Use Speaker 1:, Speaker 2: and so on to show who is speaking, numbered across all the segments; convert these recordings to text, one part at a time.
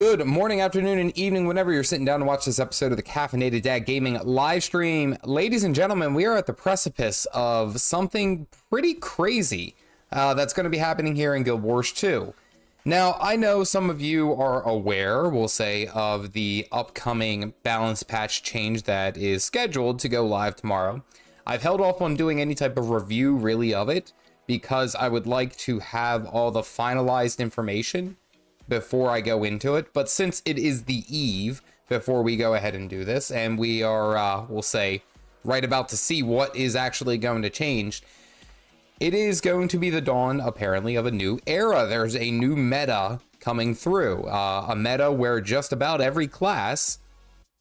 Speaker 1: Good morning, afternoon, and evening, whenever you're sitting down to watch this episode of the Caffeinated Dad Gaming live stream. Ladies and gentlemen, we are at the precipice of something pretty crazy that's going to be happening here in Guild Wars 2. Now, I know some of you are aware, we'll say, of the upcoming balance patch change that is scheduled to go live tomorrow. I've held off on doing any type of review, really, of it, because I would like to have all the finalized information before I go into it. But since it is the eve before we go ahead and do this, and we are, we'll say, right about to see what is actually going to change, it is going to be the dawn, apparently, of a new era. There's a new meta coming through, a meta where just about every class,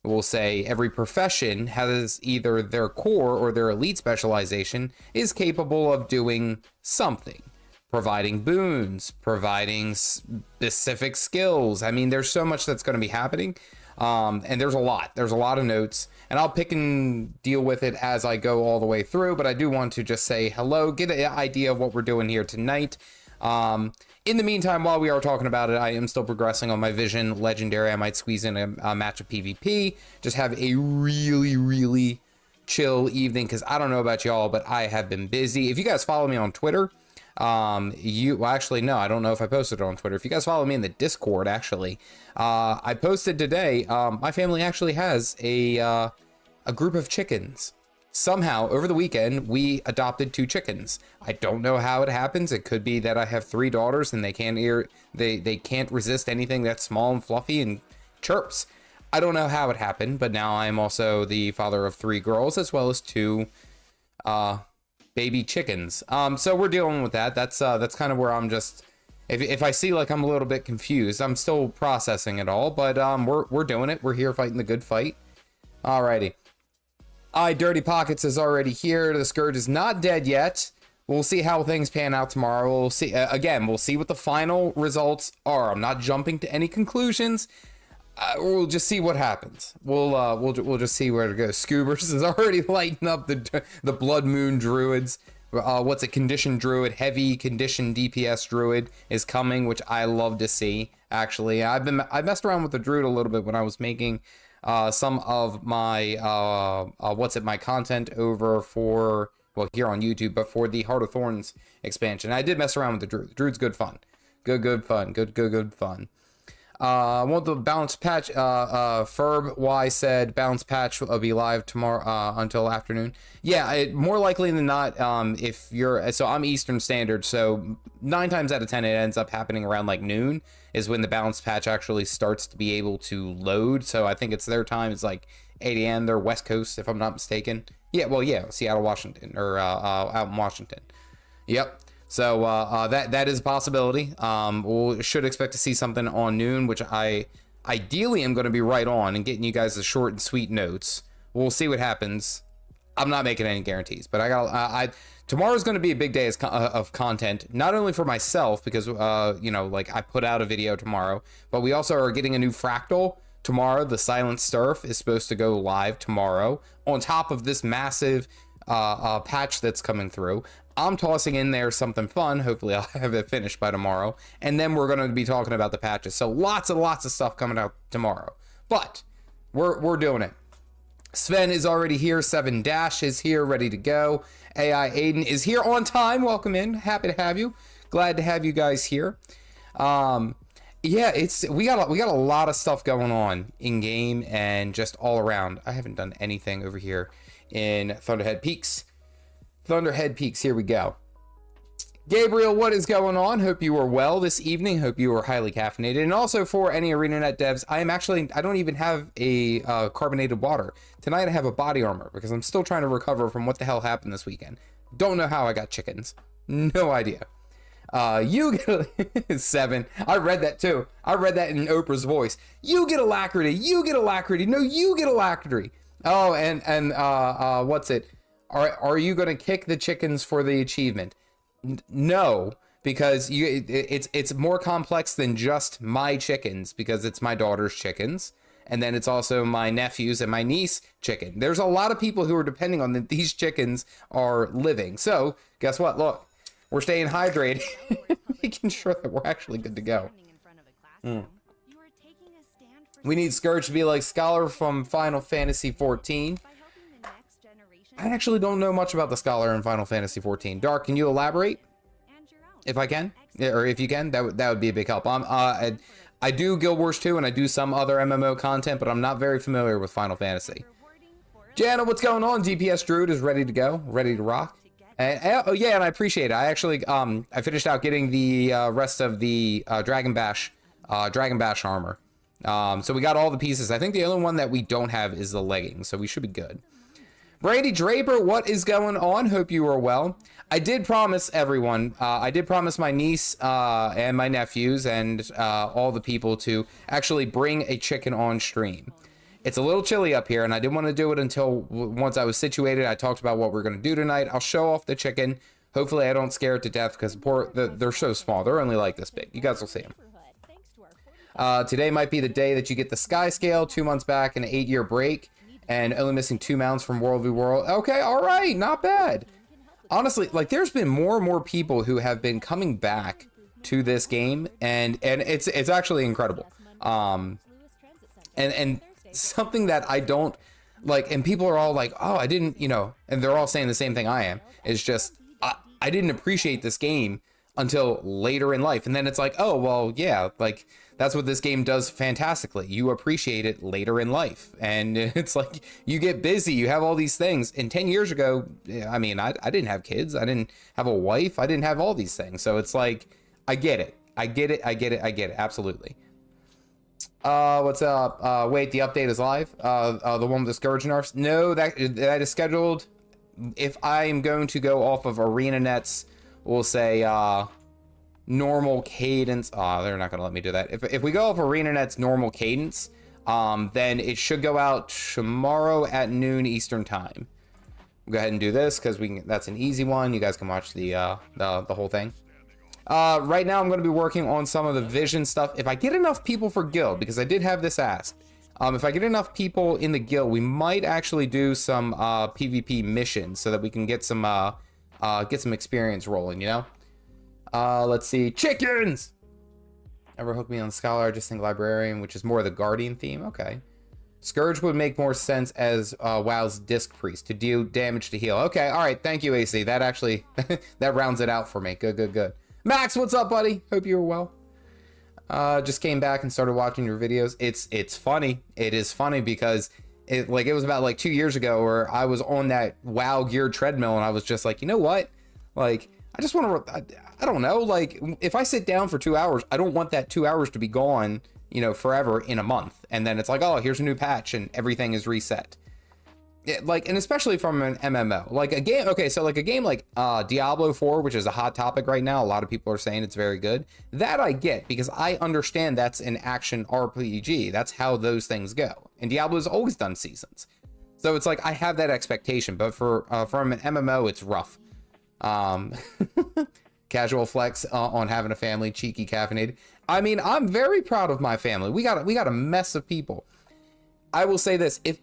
Speaker 1: we'll say every profession, has either their core or their elite specialization is capable of doing something. Providing boons, providing specific skills. I mean, there's so much that's going to be happening. And there's a lot of notes, and I'll pick and deal with it as I go all the way through. But I do want to just say hello, get an idea of what we're doing here tonight. In the meantime, while we are talking about it, I am still progressing on my vision legendary. I might squeeze in a match of PvP, just have a really chill evening, because I don't know about y'all, but I have been busy. If you guys follow me on Twitter, well, actually, no, I don't know if I posted it on Twitter. If you guys follow me in the Discord, actually, I posted today, my family actually has a group of chickens. Somehow, over the weekend, we adopted 2 chickens. I don't know how it happens. It could be that I have 3 daughters and they can't resist anything that's small and fluffy and chirps. I don't know how it happened, but now I'm also the father of 3 girls, as well as 2, baby chickens. So we're dealing with that. That's kind of where I'm just, if I see like I'm a little bit confused, I'm still processing it all, but we're doing it. We're here fighting the good fight. Alrighty. Dirty Pockets is already here. The Scourge is not dead yet. We'll see how things pan out tomorrow. We'll see. Again, we'll see what the final results are. I'm not jumping to any conclusions. We'll just see what happens. We'll just see where it goes. Scoobers is already lighting up the Blood Moon Druids. What's a conditioned druid? Heavy conditioned DPS druid is coming, which I love to see. Actually, I messed around with the druid a little bit when I was making some of my my content over for, well, here on YouTube, but for the Heart of Thorns expansion. I did mess around with the druid. The druid's good fun. Good fun. Good fun. I want the balance patch. Ferb Y said balance patch will be live tomorrow until afternoon. Yeah, more likely than not. If you're, so I'm Eastern Standard, so 9 times out of 10 it ends up happening around like noon is when the balance patch actually starts to be able to load. So I think it's their time. It's like 8 a.m. They're West Coast, if I'm not mistaken. Yeah, well, yeah, Seattle, Washington, or out in Washington. Yep. So that is a possibility. We should expect to see something on noon, which I ideally am going to be right on and getting you guys the short and sweet notes. We'll see what happens. I'm not making any guarantees, but tomorrow's going to be a big day of content, not only for myself, because you know, like I put out a video tomorrow, but we also are getting a new fractal tomorrow. The Silent Sturf is supposed to go live tomorrow on top of this massive patch that's coming through. I'm tossing in there something fun. Hopefully I'll have it finished by tomorrow. And then we're going to be talking about the patches. So lots and lots of stuff coming out tomorrow. But we're doing it. Sven is already here. 7 Dash is here, ready to go. AI Aiden is here on time. Welcome in. Happy to have you. Glad to have you guys here. Yeah, we got a lot of stuff going on in game and just all around. I haven't done anything over here in Thunderhead Peaks. Thunderhead Peaks, here we go. Gabriel, what is going on? Hope you are well this evening. Hope you are highly caffeinated. And also for any ArenaNet devs, I don't even have a carbonated water. Tonight I have a body armor because I'm still trying to recover from what the hell happened this weekend. Don't know how I got chickens. No idea. You get 7. I read that too. I read that in Oprah's voice. You get alacrity. You get alacrity. No, you get alacrity. Oh, and what's it? Are you going to kick the chickens for the achievement? No, because it's more complex than just my chickens, because it's my daughter's chickens, and then it's also my nephew's and my niece chicken. There's a lot of people who are depending on that these chickens are living. So guess what? Look, we're staying hydrated, making sure that we're actually good to go. We need Scourge to be like Scholar from Final Fantasy 14. I actually don't know much about the Scholar in Final Fantasy 14. Dark, can you elaborate? If I can, or if you can, that would be a big help. I do Guild Wars 2 and I do some other MMO content, but I'm not very familiar with Final Fantasy. Jana, what's going on? DPS Brewed is ready to go, ready to rock. And, oh yeah, and I appreciate it. I actually I finished out getting the rest of the Dragon Bash armor. So we got all the pieces. I think the only one that we don't have is the leggings, so we should be good. Brady Draper, what is going on? Hope you are well. I did promise everyone, I did promise my niece and my nephews and all the people to actually bring a chicken on stream. It's a little chilly up here, and I didn't want to do it until once I was situated. I talked about what we're going to do tonight. I'll show off the chicken. Hopefully I don't scare it to death because they're so small. They're only like this big. You guys will see them. Today might be the day that you get the Sky Scale, 2 months back, an 8-year break. And only missing 2 mounts from World v World. Okay, all right, not bad. Honestly, like there's been more and more people who have been coming back to this game, and it's actually incredible. And something that I don't like, and people are all like, oh, I didn't, you know, and they're all saying the same thing I am. It's just I didn't appreciate this game until later in life, and then it's like, oh well, yeah, like. That's what this game does fantastically. You appreciate it later in life. And it's like, you get busy, you have all these things. And 10 years ago, I mean, I didn't have kids. I didn't have a wife. I didn't have all these things. So it's like, I get it. I get it. Absolutely. What's up? Wait, the update is live? The one with the Scourge nerfs? No, that is scheduled. If I'm going to go off of Arena Net's, we'll say, normal cadence. Oh, they're not gonna let me do that. If we go off ArenaNet's normal cadence, then it should go out tomorrow at noon Eastern time. We'll go ahead and do this because that's an easy one. You guys can watch the whole thing. Right now I'm going to be working on some of the vision stuff. If I get enough people for guild, because I did have this asked, if I get enough people in the guild, we might actually do some PvP missions so that we can get some experience rolling, you know. Let's see. Chickens! Never hooked me on Scholar, I just think Librarian, which is more the Guardian theme. Okay. Scourge would make more sense as WoW's Disc Priest to deal damage to heal. Okay, alright, thank you, AC. That actually, that rounds it out for me. Good. Max, what's up, buddy? Hope you were well. Just came back and started watching your videos. It's funny. It is funny because it was about like 2 years ago where I was on that WoW geared treadmill and I was just like, you know what? Like, I just want to, I don't know, like, if I sit down for 2 hours, I don't want that 2 hours to be gone, you know, forever in a month. And then it's like, oh, here's a new patch and everything is reset. Like, and especially from an MMO. Like a game, okay, so like a game like Diablo 4, which is a hot topic right now. A lot of people are saying it's very good. That I get, because I understand that's an action RPG. That's how those things go. And Diablo's always done seasons. So it's like, I have that expectation. But for from an MMO, it's rough. Casual flex on having a family, cheeky caffeinated. I mean, I'm very proud of my family. We got a mess of people. I will say this: if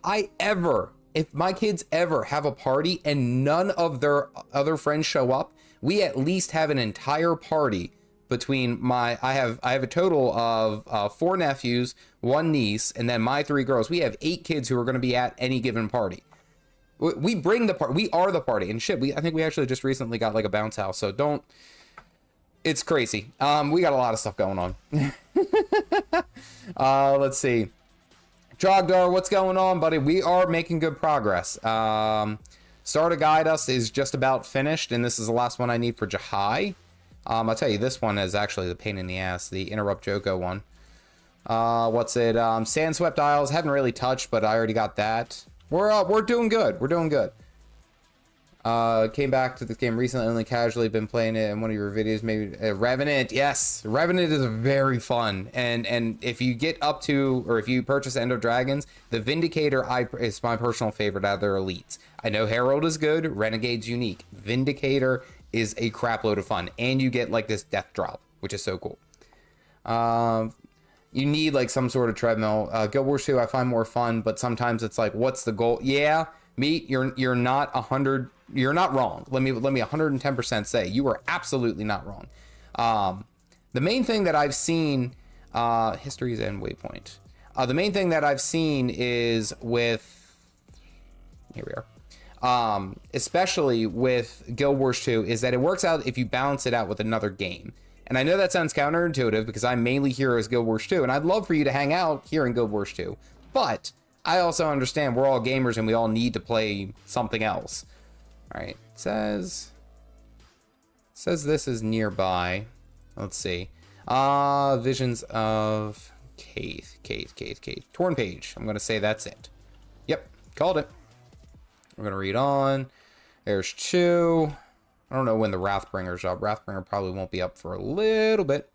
Speaker 1: my kids ever have a party and none of their other friends show up, we at least have an entire party between I have a total of 4 nephews, 1 niece, and then my 3 girls. We have 8 kids who are going to be at any given party. We bring the party. We are the party. And shit, I think we actually just recently got like a bounce house. So don't. It's crazy. We got a lot of stuff going on. Let's see. Trogdar, what's going on, buddy? We are making good progress. Start to Guide Us is just about finished, and this is the last one I need for Jahai. I'll tell you, this one is actually the pain in the ass, the Interrupt Joko one. What's it? Sandswept Isles, haven't really touched, but I already got that. We're doing good. We're doing good. Came back to this game recently, only casually been playing it in one of your videos, maybe Revenant. Yes, Revenant is very fun, and if you get up to, or if you purchase End of Dragons, the Vindicator is my personal favorite out of their elites. I know Herald is good, Renegade's unique. Vindicator is a crap load of fun, and you get like this death drop, which is so cool. You need like some sort of treadmill. Guild Wars 2 I find more fun, but sometimes it's like, what's the goal? Yeah, Meat, you're not 100. You're not wrong. Let me 110% say you are absolutely not wrong. The main thing that I've seen, History's End Waypoint. The main thing that I've seen is with, here we are, especially with Guild Wars 2, is that it works out if you balance it out with another game. And I know that sounds counterintuitive because I'm mainly here as Guild Wars 2, and I'd love for you to hang out here in Guild Wars 2. But I also understand we're all gamers and we all need to play something else. All right, it says this is nearby. Let's see. Visions of Cave. Torn page. I'm going to say that's it. Yep, called it. We're going to read on. There's 2. I don't know when the Wrathbringer's up. Wrathbringer probably won't be up for a little bit.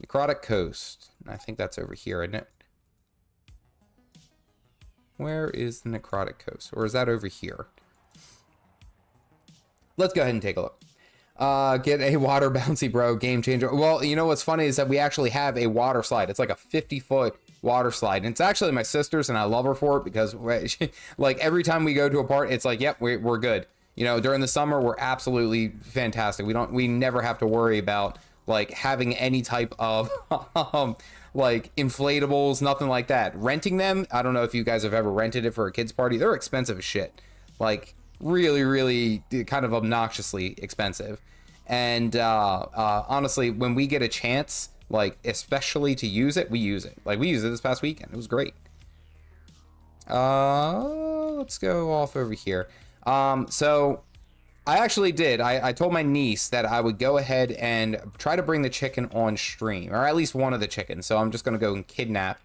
Speaker 1: Necrotic Coast. I think that's over here, isn't it? Where is the Necrotic Coast? Or is that over here? Let's go ahead and take a look. Get a water bouncy, bro. Game changer. Well, you know what's funny is that we actually have a water slide. It's like a 50-foot water slide. And it's actually my sister's, and I love her for it because like every time we go to a part, it's like, yep, we're good. You know, during the summer, we're absolutely fantastic. We never have to worry about like having any type of like inflatables, nothing like that. Renting them, I don't know if you guys have ever rented it for a kid's party. They're expensive as shit. Like really kind of obnoxiously expensive. And honestly, when we get a chance, like especially to use it, we use it. Like we used it this past weekend. It was great. Let's go off over here. So I actually did. I told my niece that I would go ahead and try to bring the chicken on stream, or at least one of the chickens. So I'm just going to go and kidnap.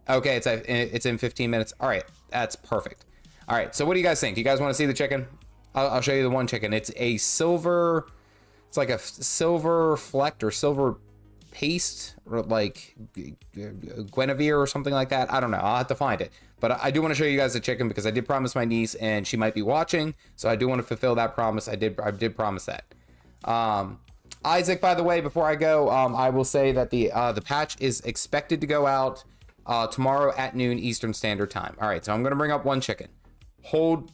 Speaker 1: Okay, it's in 15 minutes. All right, that's perfect. All right, so what do you guys think? Do you guys want to see the chicken? I'll show you the one chicken. It's a silver, it's like a silver flecked or silver paste, or like Guinevere or something like that. I don't know. I'll have to find it. But I do want to show you guys the chicken because I did promise my niece, and she might be watching, so I do want to fulfill that promise. I did promise that. Isaac, by the way, before I go, I will say that the patch is expected to go out tomorrow at noon Eastern Standard Time. All right, so I'm going to bring up one chicken. Hold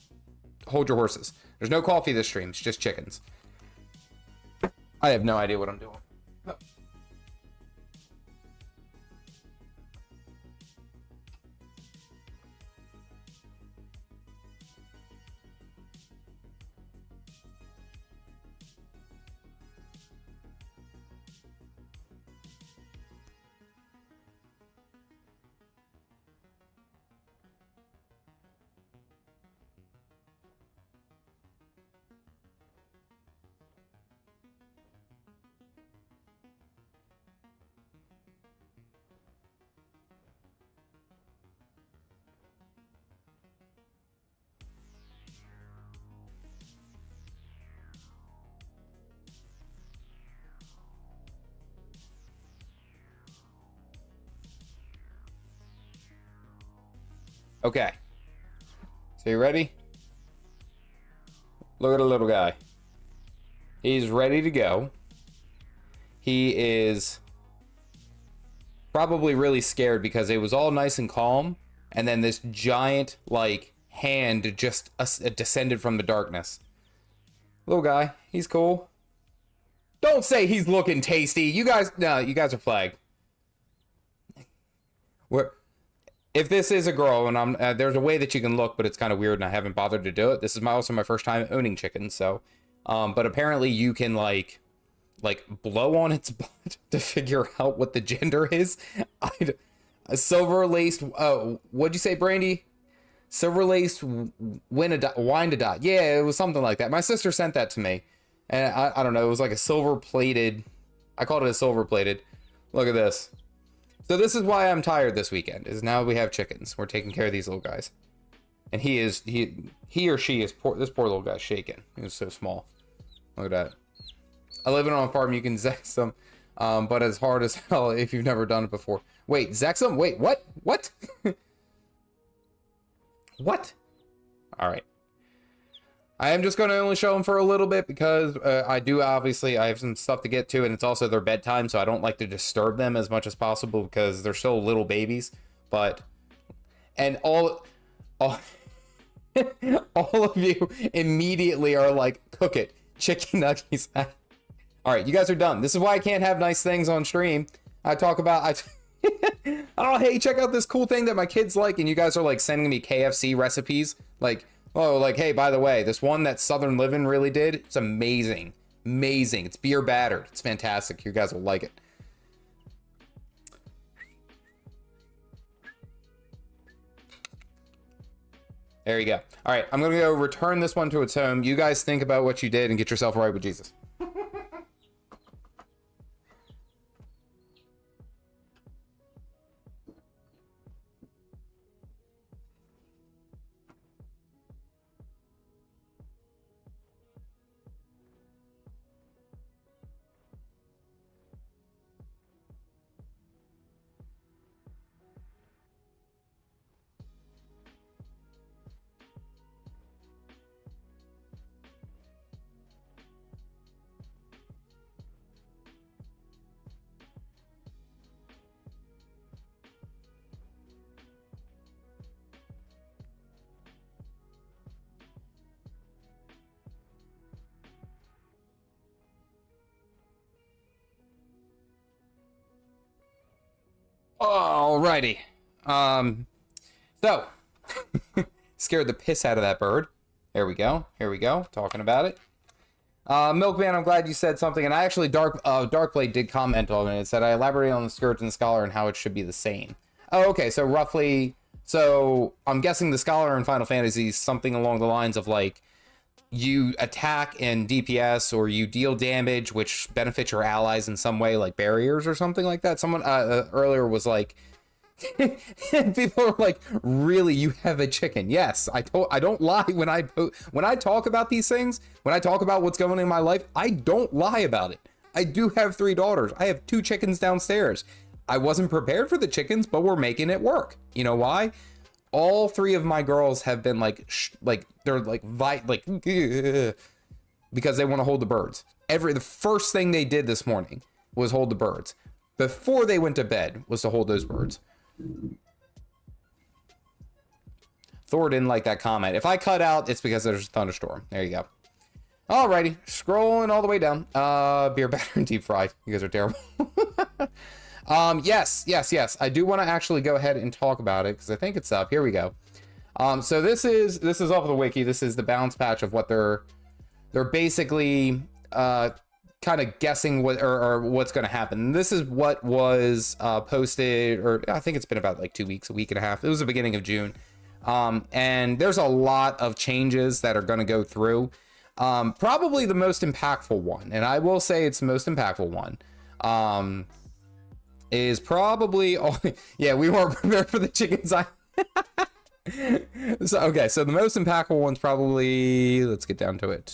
Speaker 1: your horses. There's no coffee this stream. It's just chickens. I have no idea what I'm doing. Okay, so you ready? Look at the little guy. He's ready to go. He is probably really scared because it was all nice and calm, and then this giant, like, hand just descended from the darkness. Little guy, he's cool. Don't say he's looking tasty. You guys, no, you guys are flagged. If this is a girl, and I'm there's a way that you can look, but it's kind of weird, and I haven't bothered to do it. This is also my first time owning chickens, so, but apparently you can like blow on its butt to figure out what the gender is. A silver laced, what'd you say, Brandy? Silver laced wine to dot. Yeah, it was something like that. My sister sent that to me, and I don't know. It was like a silver plated. I called it a silver plated. Look at this. So this is why I'm tired this weekend, is now we have chickens. We're taking care of these little guys. And he or she is poor. This poor little guy's shaking. He was so small. Look at that. I live in on a farm. You can zex them, but it's hard as hell if you've never done it before. Wait, zex them? Wait, what? What? What? All right. I am just going to only show them for a little bit because I have some stuff to get to, and it's also their bedtime, so I don't like to disturb them as much as possible because they're still little babies. But, and all of you immediately are like, cook it, chicken nuggets. All right, you guys are done. This is why I can't have nice things on stream. I talk about Oh, hey, check out this cool thing that my kids like, and you guys are like sending me KFC recipes. Like, oh, like, hey, by the way, this one that Southern Living really did, it's amazing. Amazing. It's beer battered. It's fantastic. You guys will like it. There you go. All right, I'm going to go return this one to its home. You guys think about what you did and get yourself right with Jesus. Alrighty. So scared the piss out of that bird. There we go. Here we go. Talking about it. Milkman, I'm glad you said something. And I actually, Darkblade did comment on it. It said, I elaborated on the Scourge and the Scholar and how it should be the same. Oh, okay. So roughly, so I'm guessing the Scholar in Final Fantasy is something along the lines of like, you attack and DPS, or you deal damage, which benefits your allies in some way, like barriers or something like that. Someone earlier was like, people are like, really, you have a chicken? Yes, I don't lie when I talk about these things. When I talk about what's going on in my life, I don't lie about it. I do have 3 daughters. I have 2 chickens downstairs. I wasn't prepared for the chickens, but we're making it work. You know why? All 3 of my girls have been like they're like because they want to hold the birds. The first thing they did this morning was hold the birds. Before they went to bed was to hold those birds. Thor didn't like that comment. If I cut out, it's because there's a thunderstorm. There you go. Alrighty, scrolling all the way down. Beer batter and deep fried. You guys are terrible. Yes. I do want to actually go ahead and talk about it because I think it's up. Here we go. So this is off of the wiki. This is the bounce patch of what they're basically kind of guessing what or what's going to happen. This is what was posted, or I think it's been about like 2 weeks, a week and a half. It was the beginning of June. And there's a lot of changes that are going to go through. Probably the most impactful one, and I will say it's the most impactful one, is probably, yeah, we weren't prepared for the chickens. So, okay, so the most impactful one's probably, let's get down to it,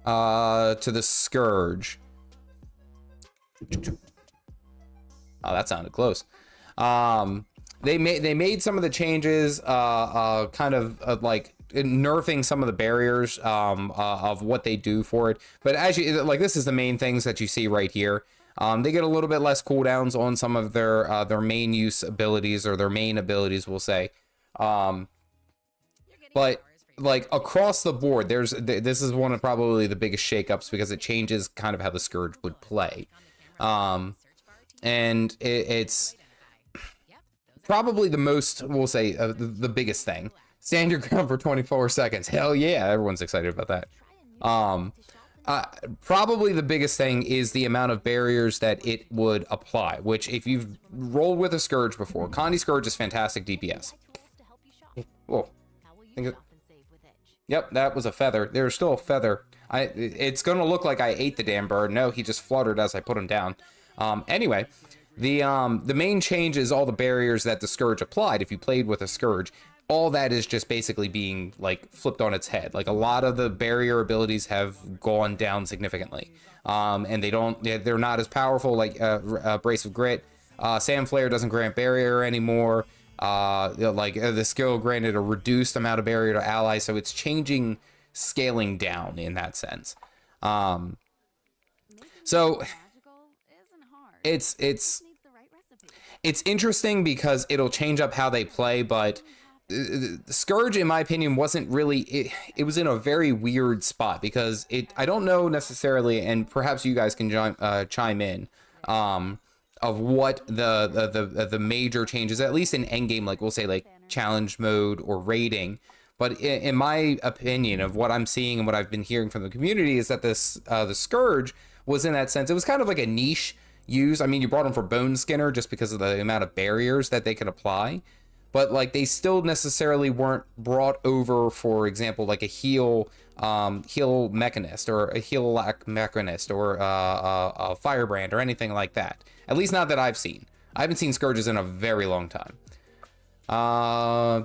Speaker 1: to the Scourge. Oh, that sounded close. They made some of the changes, kind of like nerfing some of the barriers of what they do for it. But as you like, this is the main things that you see right here. They get a little bit less cooldowns on some of their main use abilities, or their main abilities, we'll say. But like across the board, this is one of probably the biggest shakeups because it changes kind of how the Scourge would play. And it's probably the most, we'll say, the biggest thing. Stand your ground for 24 seconds. Hell yeah, everyone's excited about that. Probably the biggest thing is the amount of barriers that it would apply, which if you've rolled with a Scourge before, Condi Scourge is fantastic DPS. Whoa. Yep, that was a feather. There's still a feather. It's going to look like I ate the damn bird. No, he just fluttered as I put him down. Anyway, the main change is all the barriers that the Scourge applied. If you played with a Scourge, all that is just basically being like flipped on its head. Like a lot of the barrier abilities have gone down significantly, and they're not as powerful. Like Brace of Grit, Sand Flare doesn't grant barrier anymore. The skill granted a reduced amount of barrier to allies, so it's changing, scaling down in that sense. So it's interesting because it'll change up how they play, but Scourge, in my opinion, wasn't really, it was in a very weird spot because I don't know necessarily, and perhaps you guys can chime in, what the major changes, at least in endgame, like we'll say like challenge mode or raiding. But in my opinion of what I'm seeing and what I've been hearing from the community is that this the Scourge was, in that sense, it was kind of like a niche use. I mean, you brought them for Bone Skinner just because of the amount of barriers that they could apply, but like they still necessarily weren't brought over, for example, like a heal Mechanist or a heal Mechanist or a Firebrand or anything like that. At least not that I've seen. I haven't seen Scourges in a very long time.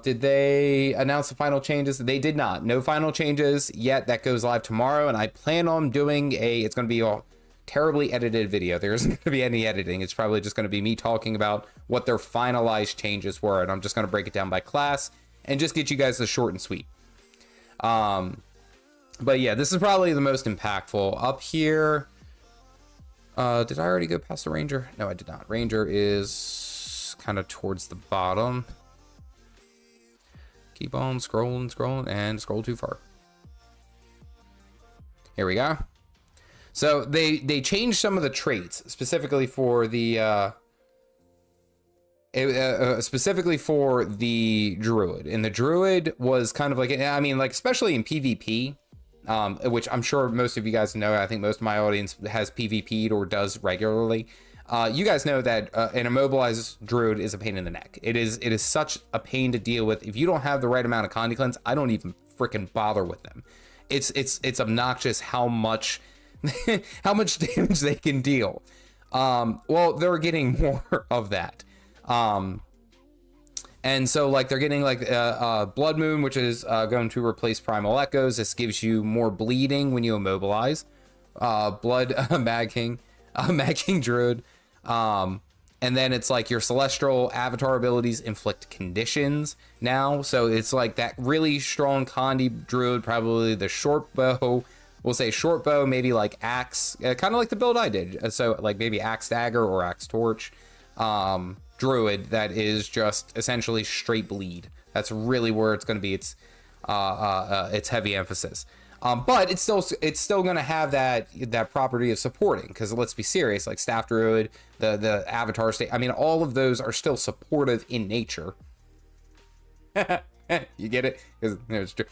Speaker 1: Did they announce the final changes? They did not. No final changes yet. That goes live tomorrow, and I plan on doing it's going to be a terribly edited video. There isn't going to be any editing. It's probably just going to be me talking about what their finalized changes were, and I'm just going to break it down by class and just get you guys the short and sweet. But yeah, this is probably the most impactful. Up here, did I already go past the Ranger? No, I did not. Ranger is kind of towards the bottom. Keep on scrolling, and scroll too far. Here we go. So they changed some of the traits specifically for the Druid. And the Druid was kind of like, I mean, like especially in PvP, which I'm sure most of you guys know. I think most of my audience has PvP'd or does regularly. You guys know that an immobilized Druid is a pain in the neck. It is such a pain to deal with. If you don't have the right amount of Condi Cleanse, I don't even freaking bother with them. It's obnoxious how much how much damage they can deal. Well, they're getting more of that. And so like they're getting like Blood Moon, which is going to replace Primal Echoes. This gives you more bleeding when you immobilize. Mad King Druid. And then it's like your celestial avatar abilities inflict conditions now. So it's like that really strong Condi Druid, probably the short bow. We'll say short bow, maybe like axe, kind of like the build I did. So like maybe axe dagger or axe torch. Druid that is just essentially straight bleed. That's really where it's going to be its heavy emphasis. But it's still going to have that property of supporting, because let's be serious, like Staff Druid, the Avatar state, I mean, all of those are still supportive in nature. You get it? It's true.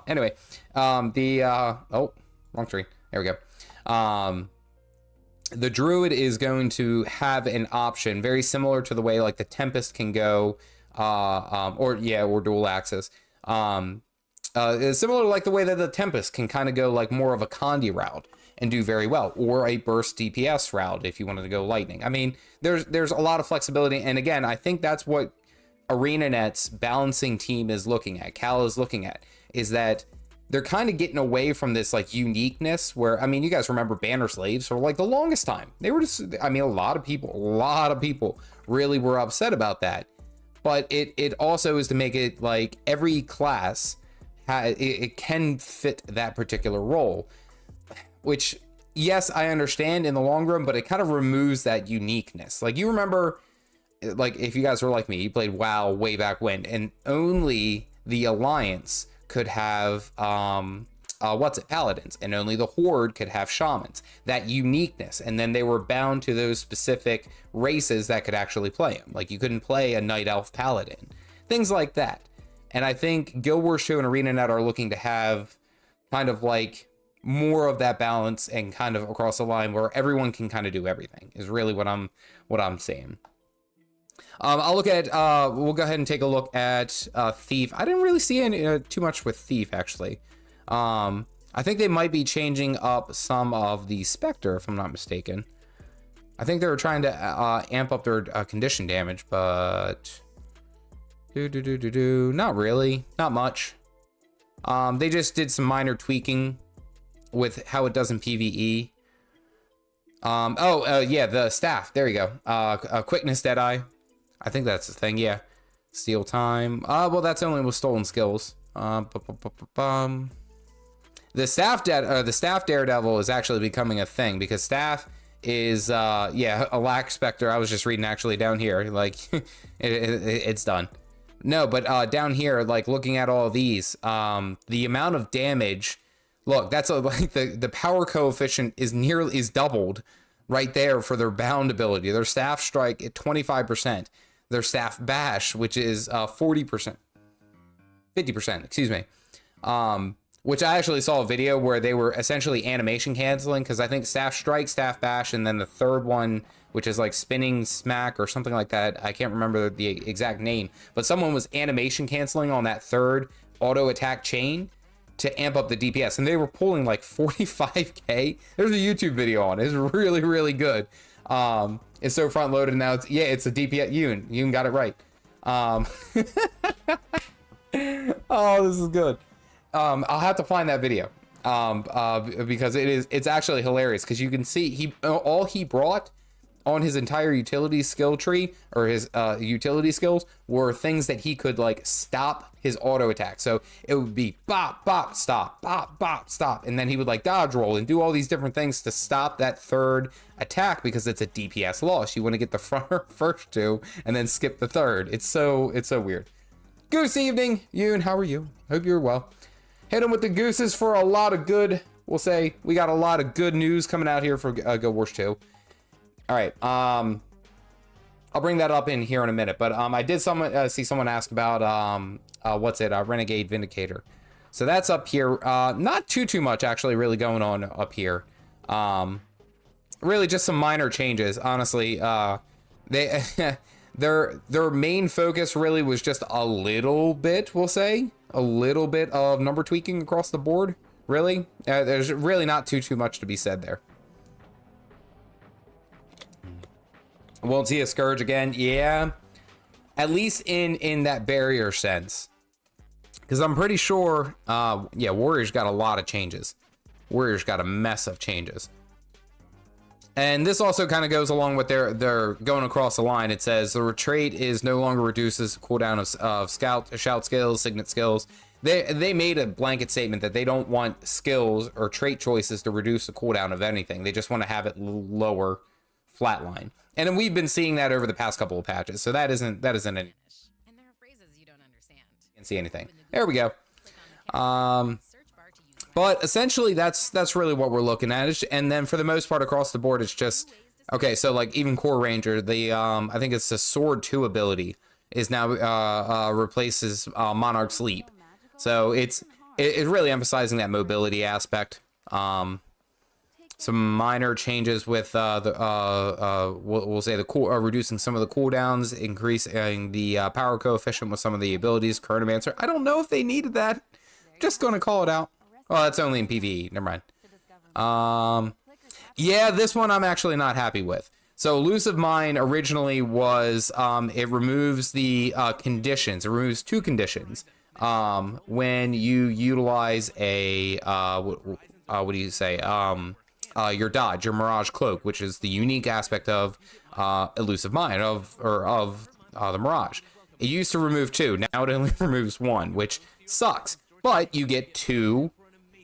Speaker 1: Anyway, oh, wrong tree. There we go. The Druid is going to have an option very similar to the way like the Tempest can go, or dual axis. It's similar to like the way that the Tempest can kind of go like more of a Condi route and do very well, or a burst DPS route if you wanted to go lightning. I mean, there's a lot of flexibility, and again, I think that's what ArenaNet's balancing team is looking at. Cal is looking at, is that they're kind of getting away from this like uniqueness where, I mean, you guys remember Banner Slaves for like the longest time. They were just, I mean, a lot of people really were upset about that. But it also is to make it like every class it can fit that particular role, which, yes, I understand in the long run, but it kind of removes that uniqueness. Like, you remember, like, if you guys were like me, you played WoW way back when, and only the Alliance could have paladins, and only the Horde could have shamans. That uniqueness, and then they were bound to those specific races that could actually play them. Like, you couldn't play a night elf paladin, things like that. And I think Gw2 and ArenaNet are looking to have kind of like more of that balance and kind of across the line where everyone can kind of do everything, is really what I'm saying. I'll look at, we'll go ahead and take a look at Thief. I didn't really see any, too much with Thief, actually. I think they might be changing up some of the Specter, if I'm not mistaken. I think they were trying to amp up their condition damage, but not really, not much. They just did some minor tweaking with how it does in PvE. Yeah, the staff, there you go. Quickness Deadeye, I think that's the thing. Yeah, steal time. Well, that's only with stolen skills. The staff Daredevil is actually becoming a thing, because staff is a lack specter. I was just reading actually down here, like it's done. No, but down here, like looking at all these, the amount of damage. Look, that's like the power coefficient is doubled right there for their bound ability. Their staff strike at 25%. Their staff bash, which is 40%. 50%, excuse me. Which I actually saw a video where they were essentially animation canceling, because I think staff strike, staff bash, and then the third one, which is like spinning smack or something like that. I can't remember the exact name, but someone was animation canceling on that third auto attack chain to amp up the DPS, and they were pulling like 45k. There's a YouTube video on it. It's really, really good. It's so front loaded now. It's a DPS. Yoon got it right. Oh, this is good. I'll have to find that video because it's actually hilarious, because you can see all he brought on his entire utility skill tree, or his utility skills, were things that he could like stop his auto attack. So it would be bop bop stop, bop bop stop, and then he would like dodge roll and do all these different things to stop that third attack, because it's a DPS loss. You want to get the first two and then skip the third. It's so weird. Goose evening, Yoon. How are you? Hope you're well. Hit him with the gooses for a lot of good. We'll say we got a lot of good news coming out here for Gw2. All right. I'll bring that up in here in a minute. But I did see someone ask about Renegade Vindicator. So that's up here. Not too much actually really going on up here. Really just some minor changes. Honestly, they their main focus really was just a little bit, we'll say, a little bit of number tweaking across the board. Really, there's really not too much to be said there. Won't see a Scourge again. Yeah, at least in that barrier sense, because I'm pretty sure yeah, Warriors got a lot of changes. Warriors got a mess of changes. And this also kind of goes along with their going across the line. It says the retreat is no longer reduces cooldown of shout skills, signet skills. They made a blanket statement that they don't want skills or trait choices to reduce the cooldown of anything. They just want to have it lower, flatline. And we've been seeing that over the past couple of patches. So that isn't any. And there are phrases you don't understand. Can't see anything. There we go. But essentially, that's really what we're looking at. And then for the most part across the board, it's just, okay, so like even Core Ranger, the I think it's the Sword 2 ability is now replaces Monarch Sleep. So it's really emphasizing that mobility aspect. Some minor changes with we'll say reducing some of the cooldowns, increasing the power coefficient with some of the abilities. Chronomancer, I don't know if they needed that. Just gonna call it out. Oh, that's only in PvE. Never mind. Yeah, this one I'm actually not happy with. So Elusive Mind originally was it removes the conditions. It removes two conditions when you utilize a what do you say? Your dodge, your Mirage Cloak, which is the unique aspect of Elusive Mind of the Mirage. It used to remove two. Now it only removes one, which sucks. But you get two.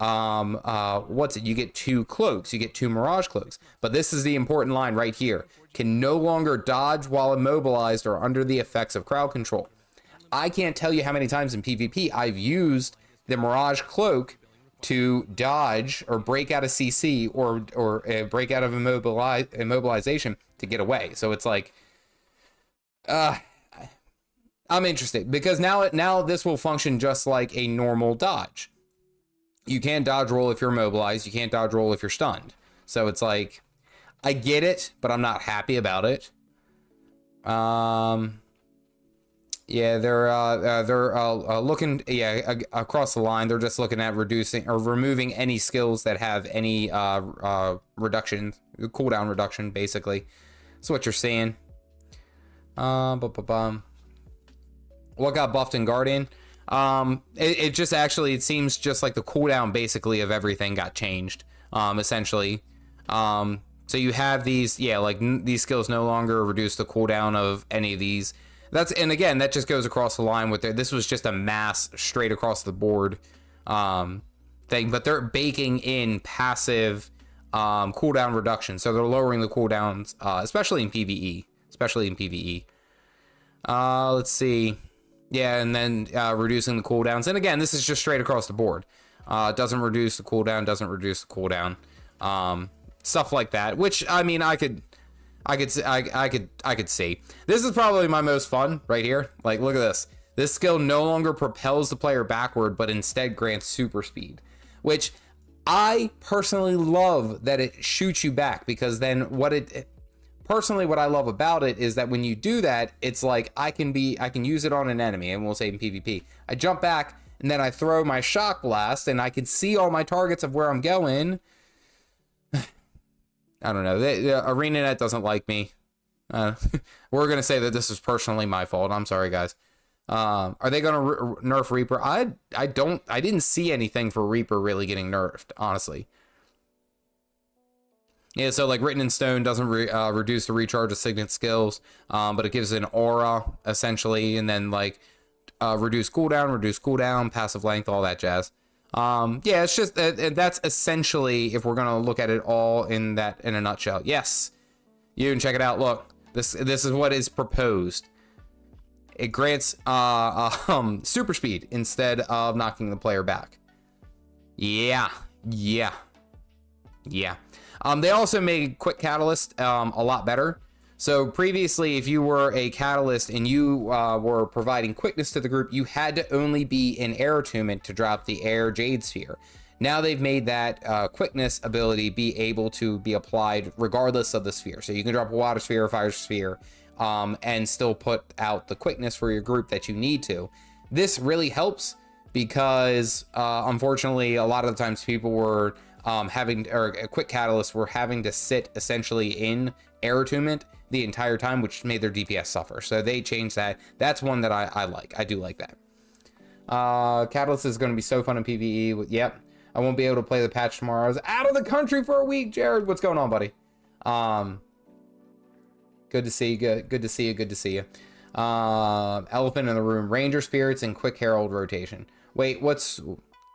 Speaker 1: You get two cloaks, you get two Mirage Cloaks. But this is the important line right here. Can no longer dodge while immobilized or under the effects of crowd control. I can't tell you how many times in PvP I've used the Mirage Cloak to dodge or break out of CC or break out of immobilization to get away. So it's like, I'm interested because now this will function just like a normal dodge. You can't dodge roll if you're immobilized. You can't dodge roll if you're stunned. So it's like, I get it, but I'm not happy about it. Yeah, they're looking, yeah, across the line. They're just looking at reducing or removing any skills that have any reduction, cooldown reduction, basically. That's what you're seeing. What got buffed in Guardian? It just actually, it seems just like the cooldown basically of everything got changed, essentially. So you have these, yeah, like these skills no longer reduce the cooldown of any of these. And again, that just goes across the line with it. This was just a mass straight across the board thing, but they're baking in passive cooldown reduction. So they're lowering the cooldowns, especially in PvE, let's see. Yeah, and then reducing the cooldowns. And again, this is just straight across the board. Doesn't reduce the cooldown, doesn't reduce the cooldown. stuff like that, which I mean, I could see. This is probably my most fun right here. Like, look at this. This skill no longer propels the player backward, but instead grants super speed, which I personally love that it shoots you back, because then what I love about it is that when you do that, it's like I can use it on an enemy, and we'll say in PvP. I jump back and then I throw my shock blast and I can see all my targets of where I'm going. I don't know. The ArenaNet doesn't like me. We're going to say that this is personally my fault. I'm sorry, guys. Are they going to nerf Reaper? I didn't see anything for Reaper really getting nerfed, honestly. Yeah, so like Written in Stone doesn't reduce the recharge of signet skills, but it gives an aura, essentially, and then like reduce cooldown, passive length, all that jazz. Yeah, it's just that's essentially, if we're gonna look at it all in a nutshell. Yes, you can check it out. Look, this is what is proposed. It grants super speed instead of knocking the player back. Yeah. They also made quick catalyst a lot better. So previously, if you were a catalyst and you were providing quickness to the group, you had to only be in air attunement to drop the air jade sphere. Now they've made that quickness ability be able to be applied regardless of the sphere. So you can drop a water sphere, a fire sphere, and still put out the quickness for your group that you need to. This really helps because unfortunately, a lot of the times people were quick catalysts were having to sit essentially in air attunement the entire time, which made their DPS suffer. So they changed that. That's one that I like. I do like that. Catalyst is going to be so fun in PvE. Yep. I won't be able to play the patch tomorrow. I was out of the country for a week. Jared, what's going on, buddy? Good to see you. Good to see you. Elephant in the room. Ranger spirits and quick herald rotation. Wait, what's...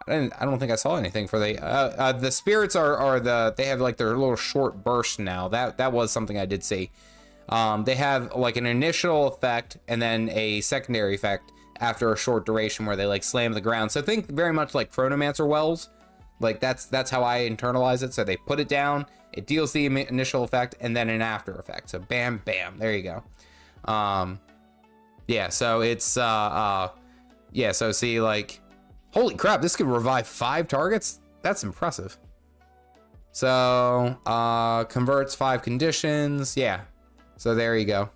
Speaker 1: I don't think I saw anything for the spirits they have like their little short burst now. That was something I did see. They have like an initial effect and then a secondary effect after a short duration where they like slam the ground. So think very much like Chronomancer Wells. Like that's how I internalize it. So they put it down, it deals the initial effect and then an after effect. So bam, bam, there you go. Yeah, so it's yeah, so see, like, holy crap, this could revive 5 targets. That's impressive. So converts 5 conditions. Yeah, so there you go.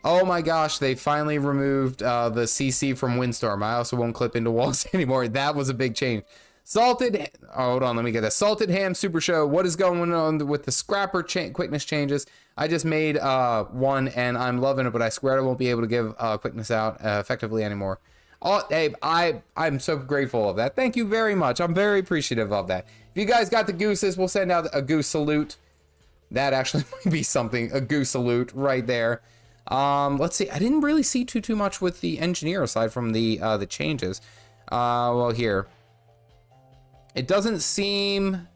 Speaker 1: Oh my gosh, they finally removed the CC from Windstorm. I also won't clip into walls anymore. That was a big change. Salted, oh, hold on, let me get this. Salted Ham Super Show. What is going on with the Scrapper quickness changes? I just made one and I'm loving it, but I swear I won't be able to give quickness out effectively anymore. Oh, hey, I'm so grateful of that. Thank you very much. I'm very appreciative of that. If you guys got the gooses, we'll send out a goose salute. That actually might be something, a goose salute right there. Let's see. I didn't really see too much with the engineer aside from the changes. Well, here. It doesn't seem...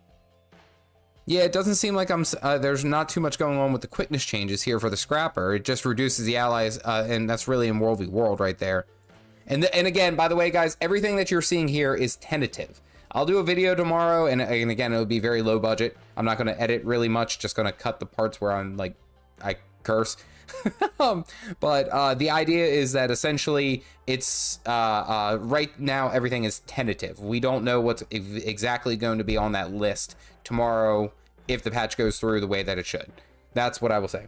Speaker 1: Yeah, it doesn't seem like there's not too much going on with the quickness changes here for the Scrapper. It just reduces the allies, and that's really in World v World right there. And again, by the way, guys, everything that you're seeing here is tentative. I'll do a video tomorrow, and again, it'll be very low budget. I'm not going to edit really much, just going to cut the parts where I'm like, I curse. But the idea is that essentially it's right now everything is tentative. We don't know what's exactly going to be on that list tomorrow if the patch goes through the way that it should. That's what I will say.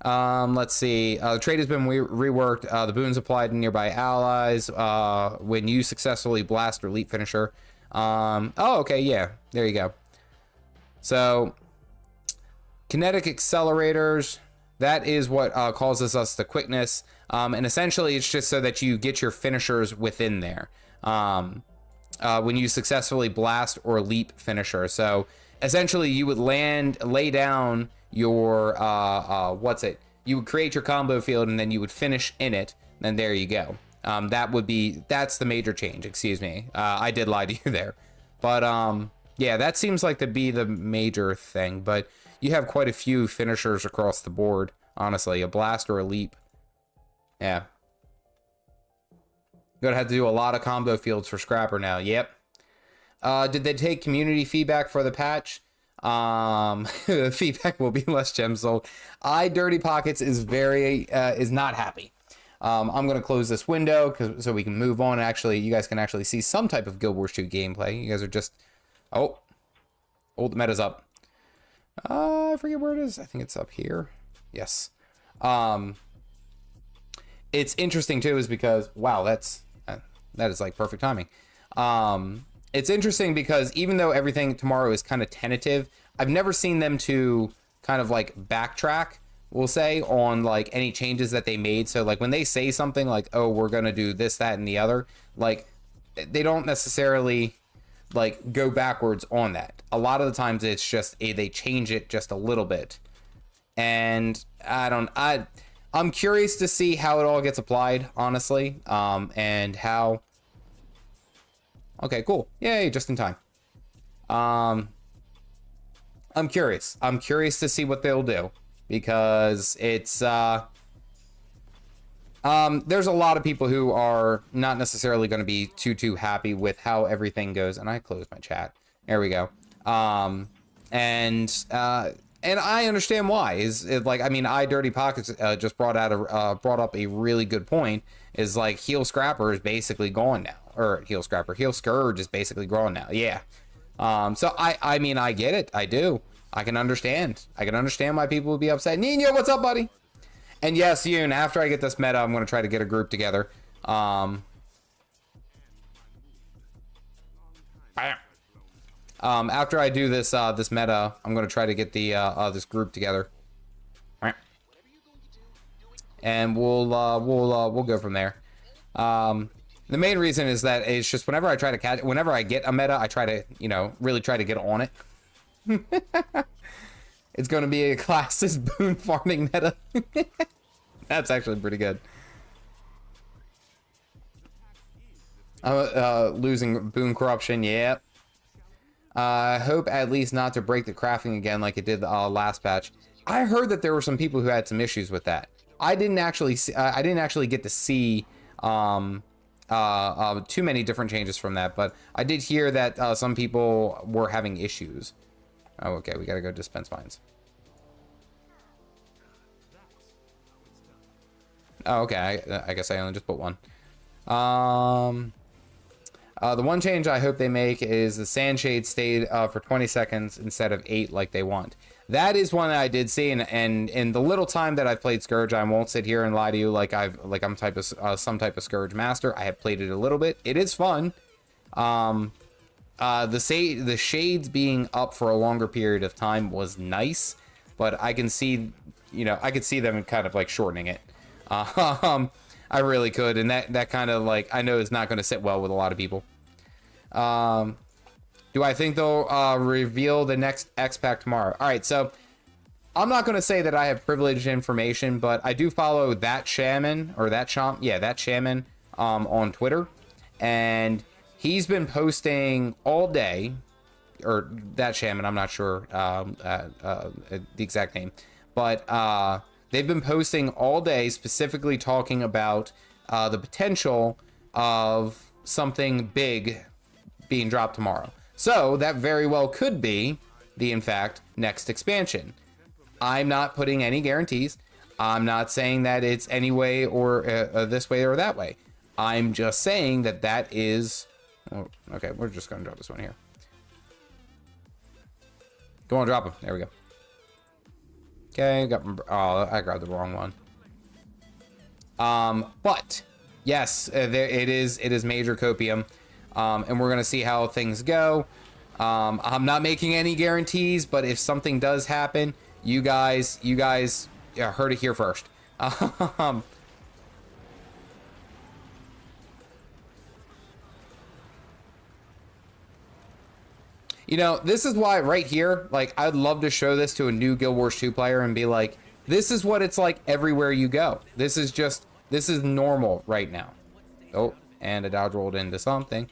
Speaker 1: Let's see. The trade has been reworked. The boons applied to nearby allies when you successfully blast or leap finisher. Oh, okay, yeah, there you go. So kinetic accelerators, that is what causes us the quickness, and essentially it's just so that you get your finishers within there when you successfully blast or leap finisher. So essentially you would lay down your you would create your combo field and then you would finish in it, and there you go. That's the major change. Excuse me, I did lie to you there, but yeah, that seems like to be the major thing. But you have quite a few finishers across the board, honestly. A blast or a leap. Yeah. Gonna have to do a lot of combo fields for Scrapper now. Yep. Did they take community feedback for the patch? Feedback will be less gems sold. Dirty Pockets is is not happy. I'm gonna close this window so we can move on. Actually, you guys can actually see some type of Guild Wars 2 gameplay. You guys are just, the meta's up. I forget where it is. I think it's up here. Yes. It's interesting too, is because wow, that is like perfect timing. It's interesting because even though everything tomorrow is kind of tentative, I've never seen them to kind of like backtrack, we'll say, on like any changes that they made. So like when they say something like, oh, we're gonna do this, that, and the other, like they don't necessarily like go backwards on that. A lot of the times it's just they change it just a little bit. And I'm curious to see how it all gets applied, honestly, and how. Okay, cool. Yay, just in time. I'm curious. I'm curious to see what they'll do, because it's there's a lot of people who are not necessarily going to be too happy with how everything goes. And I closed my chat. There we go. And I understand why. Dirty Pockets just brought up a really good point. Is like Heel Scrapper is basically gone now, or Heel Scourge is basically gone now. Yeah. So I mean, I get it. I do. I can understand. Why people would be upset. Nino, what's up, buddy? And yes, Yoon, after I get this meta, I'm going to try to get a group together. After I do this this meta, I'm going to try to get the this group together. And we'll go from there. The main reason is that it's just whenever I get a meta, I try to, really try to get on it. It's going to be a classes boon farming meta. That's actually pretty good. Losing boon corruption, yeah. I hope at least not to break the crafting again like it did the last patch. I heard that there were some people who had some issues with that. I didn't actually get to see too many different changes from that, but I did hear that some people were having issues. Oh, okay, we gotta go dispense mines. Oh, okay, I guess I only just put one. The one change I hope they make is the Sandshade stayed for 20 seconds instead of 8 like they want. That is one that I did see, and in the little time that I've played Scourge, I won't sit here and lie to you like I'm some type of Scourge master. I have played it a little bit. It is fun. The shades being up for a longer period of time was nice, but I can see, I could see them kind of like shortening it. I really could, and that kind of like I know is not going to sit well with a lot of people. Do I think they'll reveal the next X Pack tomorrow? All right, so I'm not going to say that I have privileged information, but I do follow that shaman on Twitter, and he's been posting all day, or that shaman, I'm not sure the exact name, but they've been posting all day specifically talking about the potential of something big being dropped tomorrow. So that very well could be the, in fact, next expansion. I'm not putting any guarantees. I'm not saying that it's any way or this way or that way. I'm just saying that that is... Oh, okay, we're just going to drop this one here. Go on, drop him. There we go. Okay, I grabbed the wrong one. But yes, it is major copium, and we're gonna see how things go. I'm not making any guarantees, but if something does happen, you guys heard it here first. This is why right here, like, I'd love to show this to a new Guild Wars 2 player and be like, this is what it's like everywhere you go. This is normal right now. Oh, and a dodge rolled into something.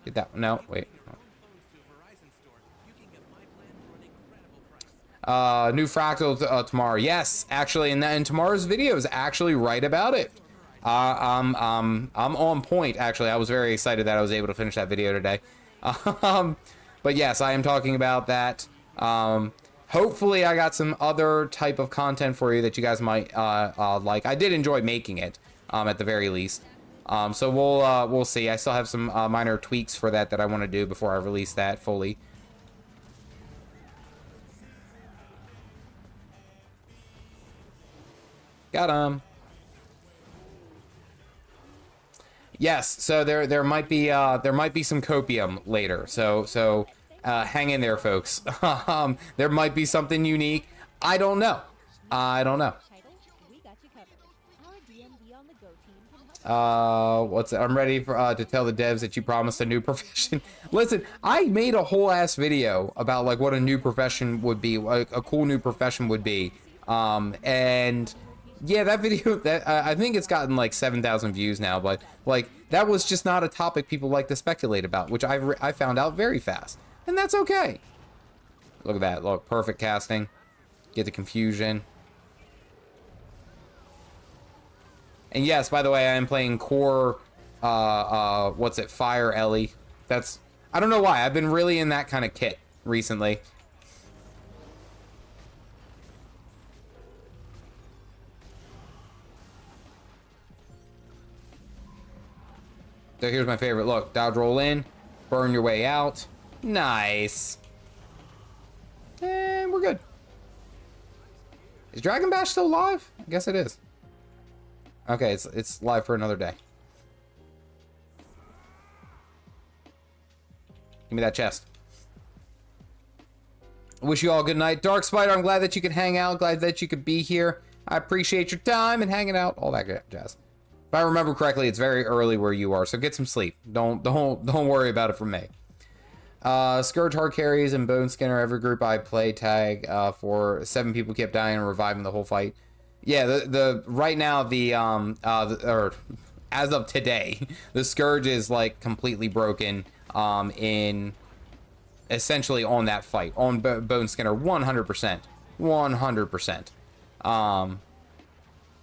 Speaker 1: Get that. No, wait. New fractal tomorrow. Yes, actually, and tomorrow's video is actually right about it. I'm on point. Actually, I was very excited that I was able to finish that video today. But yes, I am talking about that. Hopefully, I got some other type of content for you that you guys might like. I did enjoy making it, at the very least. So we'll see. I still have some minor tweaks for that I want to do before I release that fully. Got him. Yes, so there might be some copium later. So hang in there, folks. There might be something unique. I don't know. I'm ready for to tell the devs that you promised a new profession. Listen, I made a whole ass video about like what a new profession would be, like a cool new profession would be. And yeah, that video, that I think it's gotten like 7,000 views now, but like that was just not a topic people like to speculate about, which I found out very fast, and that's okay. Look at that, look, perfect casting. Get the confusion. And yes, by the way, I am playing core, what's it, Fire Ellie. That's, I don't know why, I've been really in that kind of kit recently. So here's my favorite look. Dodge roll in, burn your way out. Nice. And we're good. Is Dragon Bash still live? I guess it is. Okay, it's live for another day. Give me that chest. Wish you all a good night. Dark Spider, I'm glad that you could hang out. Glad that you could be here. I appreciate your time and hanging out. All that good jazz. If I remember correctly, it's very early where you are, so get some sleep. Don't worry about it from me. Scourge hard carries and Bone Skinner. Every group I play tag for 7 people kept dying and reviving the whole fight. Yeah, the right now or as of today, the Scourge is like completely broken in essentially on that fight on Bone Skinner 100%. Oh,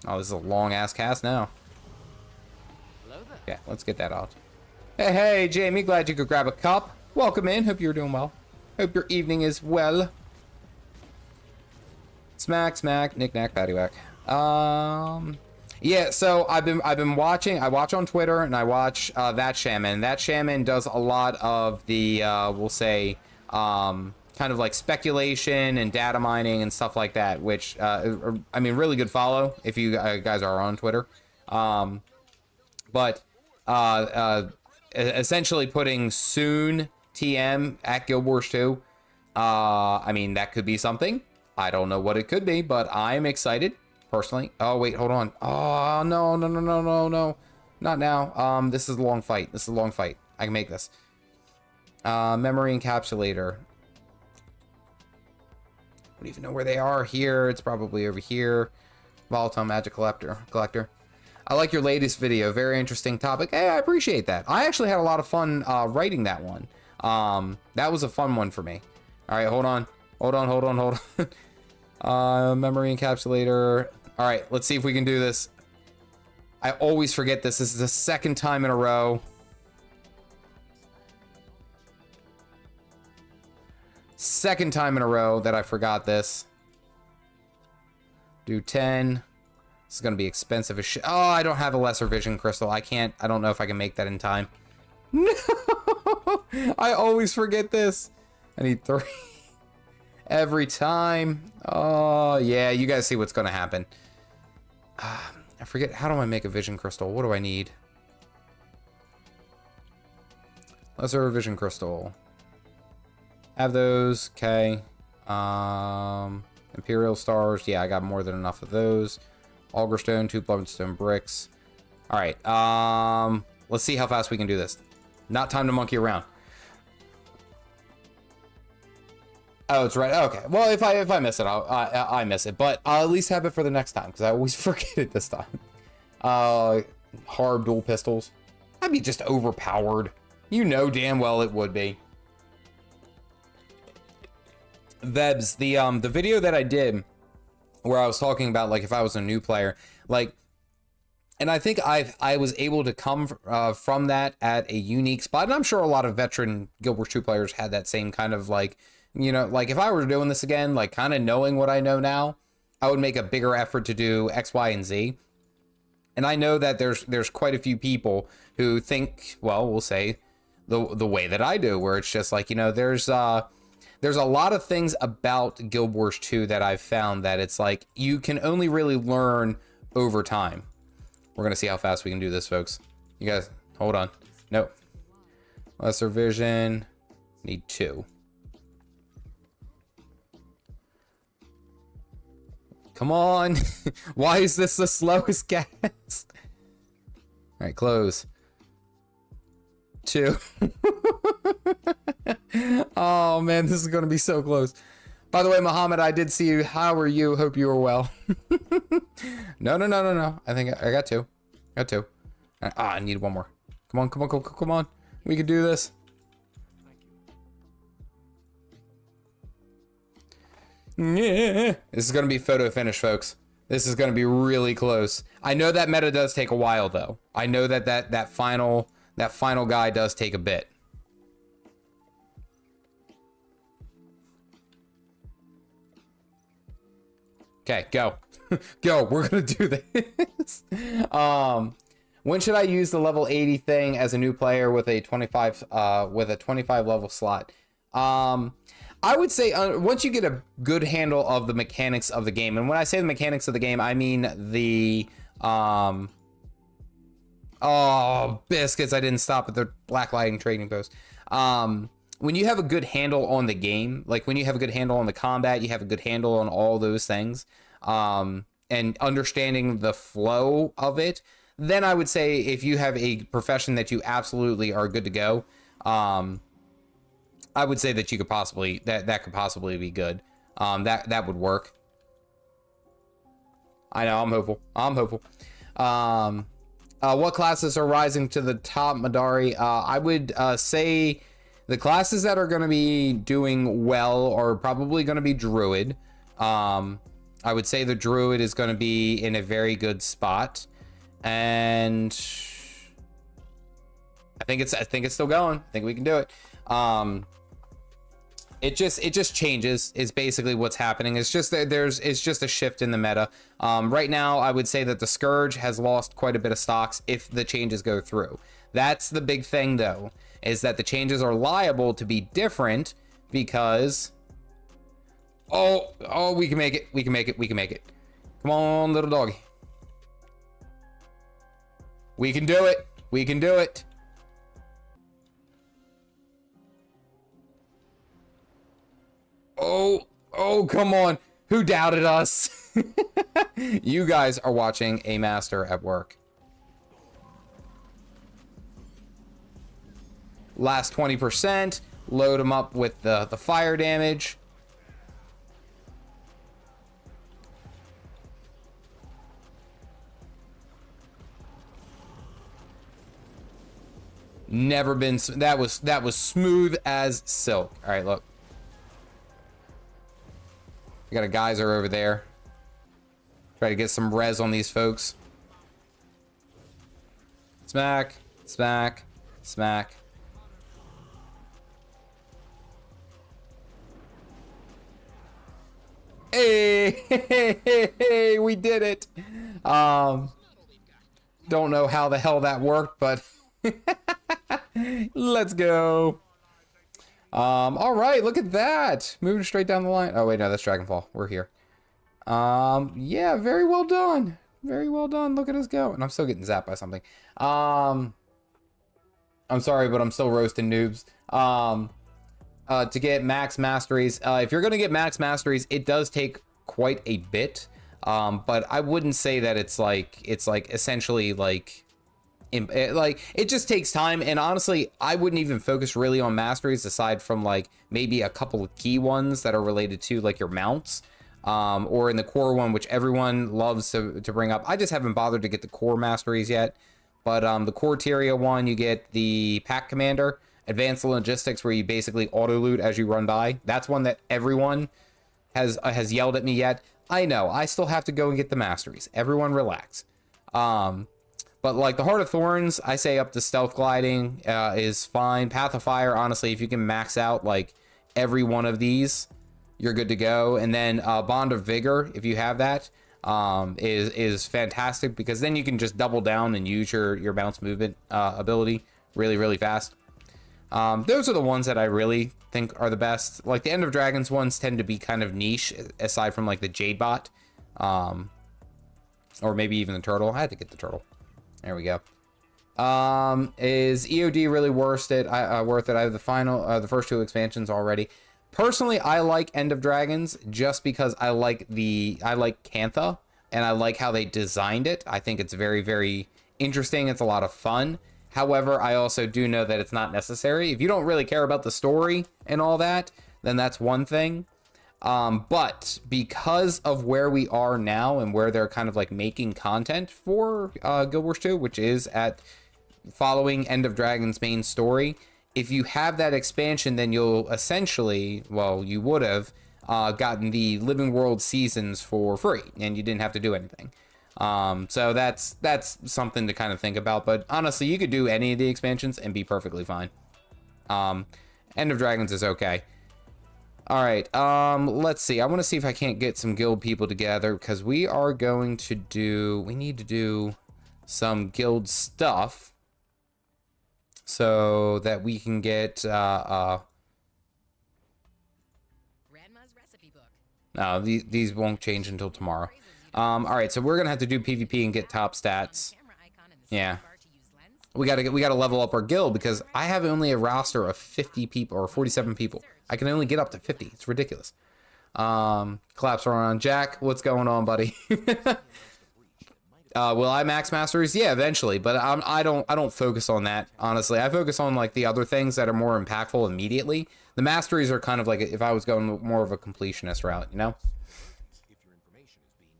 Speaker 1: this is a long ass cast now. Yeah, let's get that out. Hey, Jamie, glad you could grab a cup. Welcome in. Hope you're doing well. Hope your evening is well. Smack, knick-knack, paddywhack. Yeah, so I've been watching. I watch on Twitter and I watch That Shaman. That Shaman does a lot of the we'll say kind of like speculation and data mining and stuff like that, which I mean, really good follow if you guys are on Twitter. But essentially putting soon TM at Gw2. I mean, that could be something. I don't know what it could be, but I'm excited personally. Oh wait, hold on. Oh no, not now. This is a long fight. I can make this. Memory encapsulator. I don't even know where they are here. It's probably over here. Volatile magic collector. I like your latest video. Very interesting topic. Hey, I appreciate that. I actually had a lot of fun writing that one. That was a fun one for me. All right, hold on. Memory encapsulator. All right, let's see if we can do this. I always forget this. This is the second time in a row. Second time in a row that I forgot this. Do 10. This is going to be expensive as shit. Oh, I don't have a lesser vision crystal. I don't know if I can make that in time. No! I always forget this. I need 3. Every time. Oh, yeah. You guys see what's going to happen. I forget. How do I make a vision crystal? What do I need? Lesser vision crystal. Have those. Okay. Imperial stars. Yeah, I got more than enough of those. Algerstone, 2 bloodstone bricks. All right. Let's see how fast we can do this. Not time to monkey around. Oh, it's right. Okay. Well, if I miss it, I miss it. But I'll at least have it for the next time because I always forget it this time. Harb dual pistols. That'd be just overpowered. You know damn well it would be. Vebs, the video that I did where I was talking about, like, if I was a new player, like, and I think I was able to come from that at a unique spot. And I'm sure a lot of veteran Guild Wars 2 players had that same kind of, like, you know, like, if I were doing this again, like, kind of knowing what I know now, I would make a bigger effort to do X, Y, and Z. And I know that there's quite a few people who think, well, we'll say the way that I do, where it's just like, you know, there's a lot of things about Guild Wars 2 that I've found that it's like you can only really learn over time. We're gonna see how fast we can do this, folks. You guys, hold on. Nope. Lesser vision. Need 2. Come on. Why is this the slowest gas? All right, close. 2. Oh man, this is gonna be so close. By the way, Muhammad, I did see you. How are you? Hope you were well. No. I think I got 2. Got 2. I need 1 more. Come on. We can do this. Yeah. This is gonna be photo finish, folks. This is gonna be really close. I know that meta does take a while, though. I know that final guy does take a bit. Okay, go. Go. We're gonna do this. When should I use the level 80 thing as a new player with a 25 level slot? I would say once you get a good handle of the mechanics of the game, and when I say the mechanics of the game, I mean the oh, biscuits, I didn't stop at the black lighting trading post. When you have a good handle on the game, like when you have a good handle on the combat, you have a good handle on all those things, and understanding the flow of it, then I would say if you have a profession that you absolutely are good to go, I would say that you could possibly, that could possibly be good. That would work. I know, I'm hopeful. What classes are rising to the top, Madari? I would say the classes that are going to be doing well are probably going to be Druid. I would say the Druid is going to be in a very good spot, and I think it's still going. I think we can do it. It just changes is basically what's happening. It's just that it's just a shift in the meta. Right now, I would say that the Scourge has lost quite a bit of stocks if the changes go through. That's the big thing, though, is that the changes are liable to be different because oh, we can make it. Come on, little doggy. We can do it. Oh, come on. Who doubted us? You guys are watching a master at work. Last 20%. Load them up with the fire damage. Never been, that was smooth as silk. All right, look. We got a geyser over there. Try to get some res on these folks. Smack, smack, smack. Hey, we did it. Don't know how the hell that worked, but let's go. All right, look at that. Moving straight down the line. Oh, wait, no, that's Dragonfall. We're here. Yeah, very well done. Very well done. Look at us go. And I'm still getting zapped by something. I'm sorry, but I'm still roasting noobs. To get max masteries, if you're going to get max masteries, it does take quite a bit. But I wouldn't say that it's like essentially like it just takes time, and honestly I wouldn't even focus really on masteries aside from like maybe a couple of key ones that are related to like your mounts, or in the core one, which everyone loves to bring up. I just haven't bothered to get the core masteries yet, but the core Tyria one, you get the pack commander, Advanced logistics, where you basically auto loot as you run by. That's one that everyone has yelled at me yet. I know, I still have to go and get the masteries. Everyone relax. But like the Heart of Thorns, I say up to stealth gliding is fine. Path of Fire, honestly, if you can max out like every one of these, you're good to go. And then Bond of Vigor, if you have that, is fantastic, because then you can just double down and use your bounce movement ability really fast. Those are the ones that I really think are the best. Like the End of Dragons ones tend to be kind of niche, aside from like the Jade Bot, or maybe even the Turtle. I had to get the Turtle. There we go. Is EOD really worth it? Worth it? I have the first 2 expansions already. Personally, I like End of Dragons just because I like Cantha, and I like how they designed it. I think it's very interesting. It's a lot of fun. However, I also do know that it's not necessary. If you don't really care about the story and all that, then that's one thing. But because of where we are now and where they're kind of like making content for Guild Wars 2, which is at following End of Dragon's main story, if you have that expansion, then you'll essentially, well, you would have gotten the Living World seasons for free, and you didn't have to do anything. So that's something to kind of think about. But honestly, you could do any of the expansions and be perfectly fine. End of Dragons is okay. All right, let's see. I want to see if I can't get some guild people together, because we need to do some guild stuff so that we can get
Speaker 2: Grandma's recipe book.
Speaker 1: no, these won't change until tomorrow. All right, so we're gonna have to do PvP and get top stats. Yeah, we gotta level up our guild, because I have only a roster of 50 people or 47 people. I can only get up to 50. It's ridiculous. Collapse around Jack. What's going on, buddy? Will I max masteries? Yeah, eventually, but I don't focus on that, honestly. I focus on like the other things that are more impactful immediately. The masteries are kind of like if I was going more of a completionist route, you know?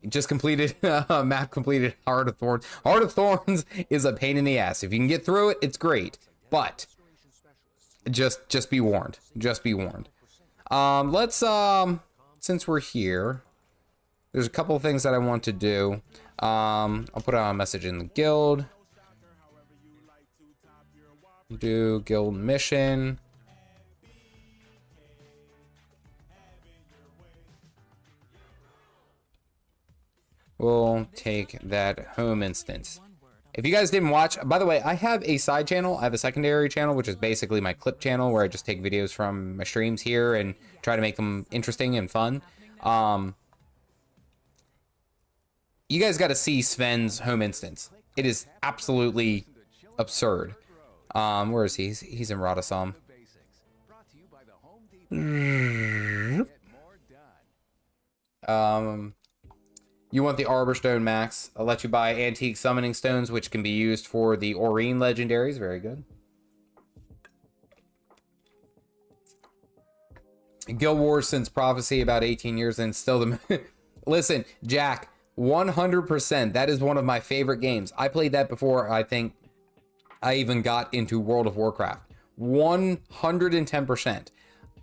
Speaker 1: Just completed, map completed Heart of Thorns. Heart of Thorns is a pain in the ass. If you can get through it, it's great. But just be warned. Just be warned. Let's since we're here, there's a couple of things that I want to do. I'll put out a message in the guild. Do guild mission. We'll take that home instance. If you guys didn't watch, by the way, I have a side channel. I have a secondary channel, which is basically my clip channel, where I just take videos from my streams here and try to make them interesting and fun. You guys got to see Sven's home instance. It is absolutely absurd. Where is he? He's in Radasam. You want the Arbor Stone max. I'll let you buy antique summoning stones, which can be used for the Aurene legendaries. Very good. Guild Wars since Prophecy, about 18 years, and still the... Listen, Jack, 100%. That is one of my favorite games. I played that before I think I even got into World of Warcraft. 110%.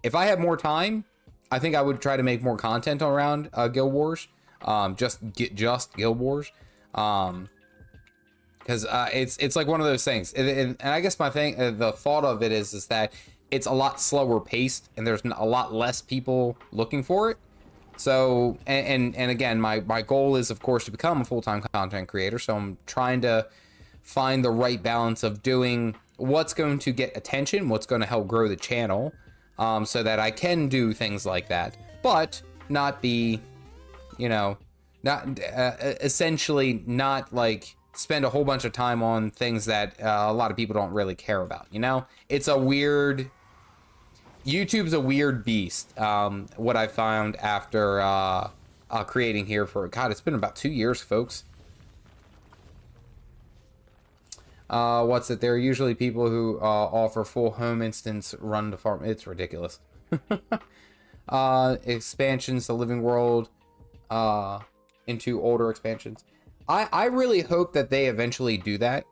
Speaker 1: If I had more time, I think I would try to make more content around Guild Wars. Just Guild Wars, because it's like one of those things, and I guess my thing, the thought of it is that it's a lot slower paced, and there's a lot less people looking for it. So, and again, my goal is, of course, to become a full-time content creator. So I'm trying to find the right balance of doing what's going to get attention, what's going to help grow the channel, so that I can do things like that, but not be, you know, not essentially not like spend a whole bunch of time on things that a lot of people don't really care about. You know, it's a weird, YouTube's a weird beast. What I found after creating here for, God, it's been about 2 years, folks. What's it? There are usually people who offer full home instance run to farm. It's ridiculous. Expansions to Living World. Into older expansions. I really hope that they eventually do that.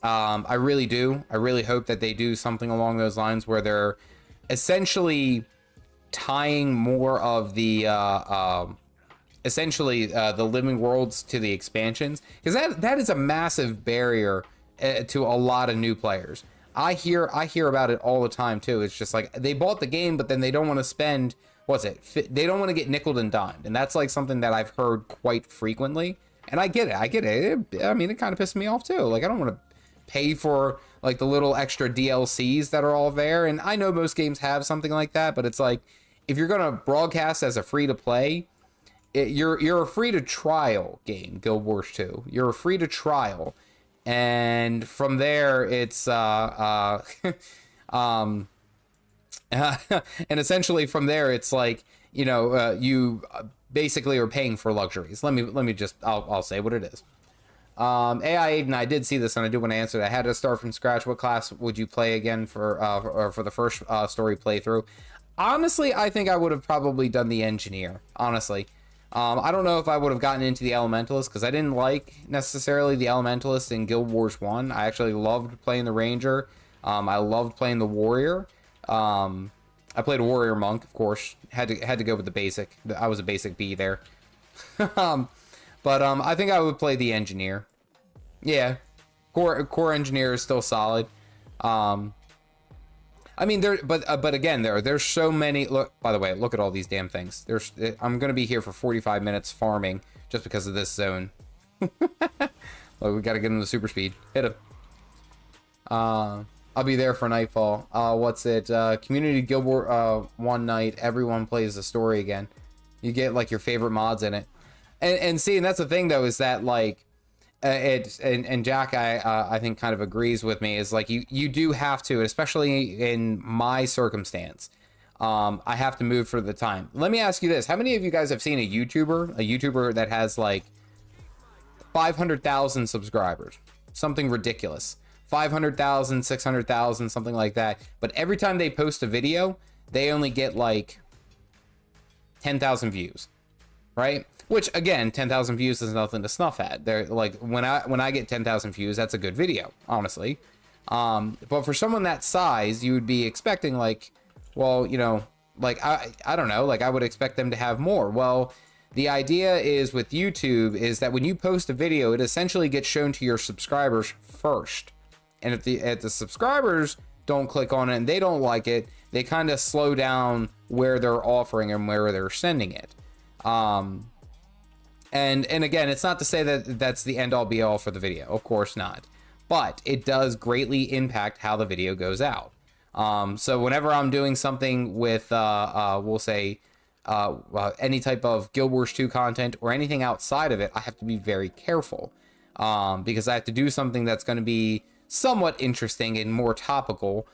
Speaker 1: I really do. I really hope that they do something along those lines where they're essentially tying more of the the living worlds to the expansions, because that is a massive barrier to a lot of new players. I hear about it all the time too. It's just like they bought the game, but then they don't want to spend they don't want to get nickeled and dimed, and that's like something that I've heard quite frequently. And I get it. I mean, it kind of pisses me off too. Like, I don't want to pay for like the little extra DLCs that are all there, and I know most games have something like that, but it's like, if you're gonna broadcast as a free to play, you're a free to trial game. Guild Wars 2, you're a free to trial, and from there it's and essentially from there it's like, you know, you basically are paying for luxuries. Let me just I'll say what it is. AI Aiden, I did see this and I do want to answer it. I had to start from scratch. What class would you play again for the first story playthrough? Honestly, I think I would have probably done the engineer. Honestly, I don't know if I would have gotten into the elementalist, because I didn't like necessarily the elementalist in Guild Wars 1. I actually loved playing the ranger. I loved playing the warrior. I played a warrior monk, of course. Had to go with the basic. I was a basic B there. But I think I would play the engineer. Yeah, core engineer is still solid. I mean, but again, there's so many. Look, by the way, look at all these damn things. I'm gonna be here for 45 minutes farming just because of this zone. Look, we gotta get him the super speed. Hit him. I'll be there for nightfall. What's it? Community Guild War 1 night. Everyone plays the story again. You get like your favorite mods in it. And see, and that's the thing though, is that like and Jack, I think kind of agrees with me, is like you do have to, especially in my circumstance, I have to move for the time. Let me ask you this: how many of you guys have seen a YouTuber that has like 500,000 subscribers, something ridiculous, 500,000, 600,000, something like that, but every time they post a video, they only get like 10,000 views, right? Which again, 10,000 views is nothing to snuff at. They're like, when I get 10,000 views, that's a good video, honestly. But for someone that size, you would be expecting like, well, you know, like I don't know, like I would expect them to have more. Well, the idea is with YouTube is that when you post a video, it essentially gets shown to your subscribers first. And if the subscribers don't click on it and they don't like it, they kind of slow down where they're offering and where they're sending it. And again, it's not to say that that's the end all be all for the video, of course not, but it does greatly impact how the video goes out. So whenever I'm doing something with, we'll say, any type of Guild Wars 2 content or anything outside of it, I have to be very careful, because I have to do something that's going to be somewhat interesting and more topical,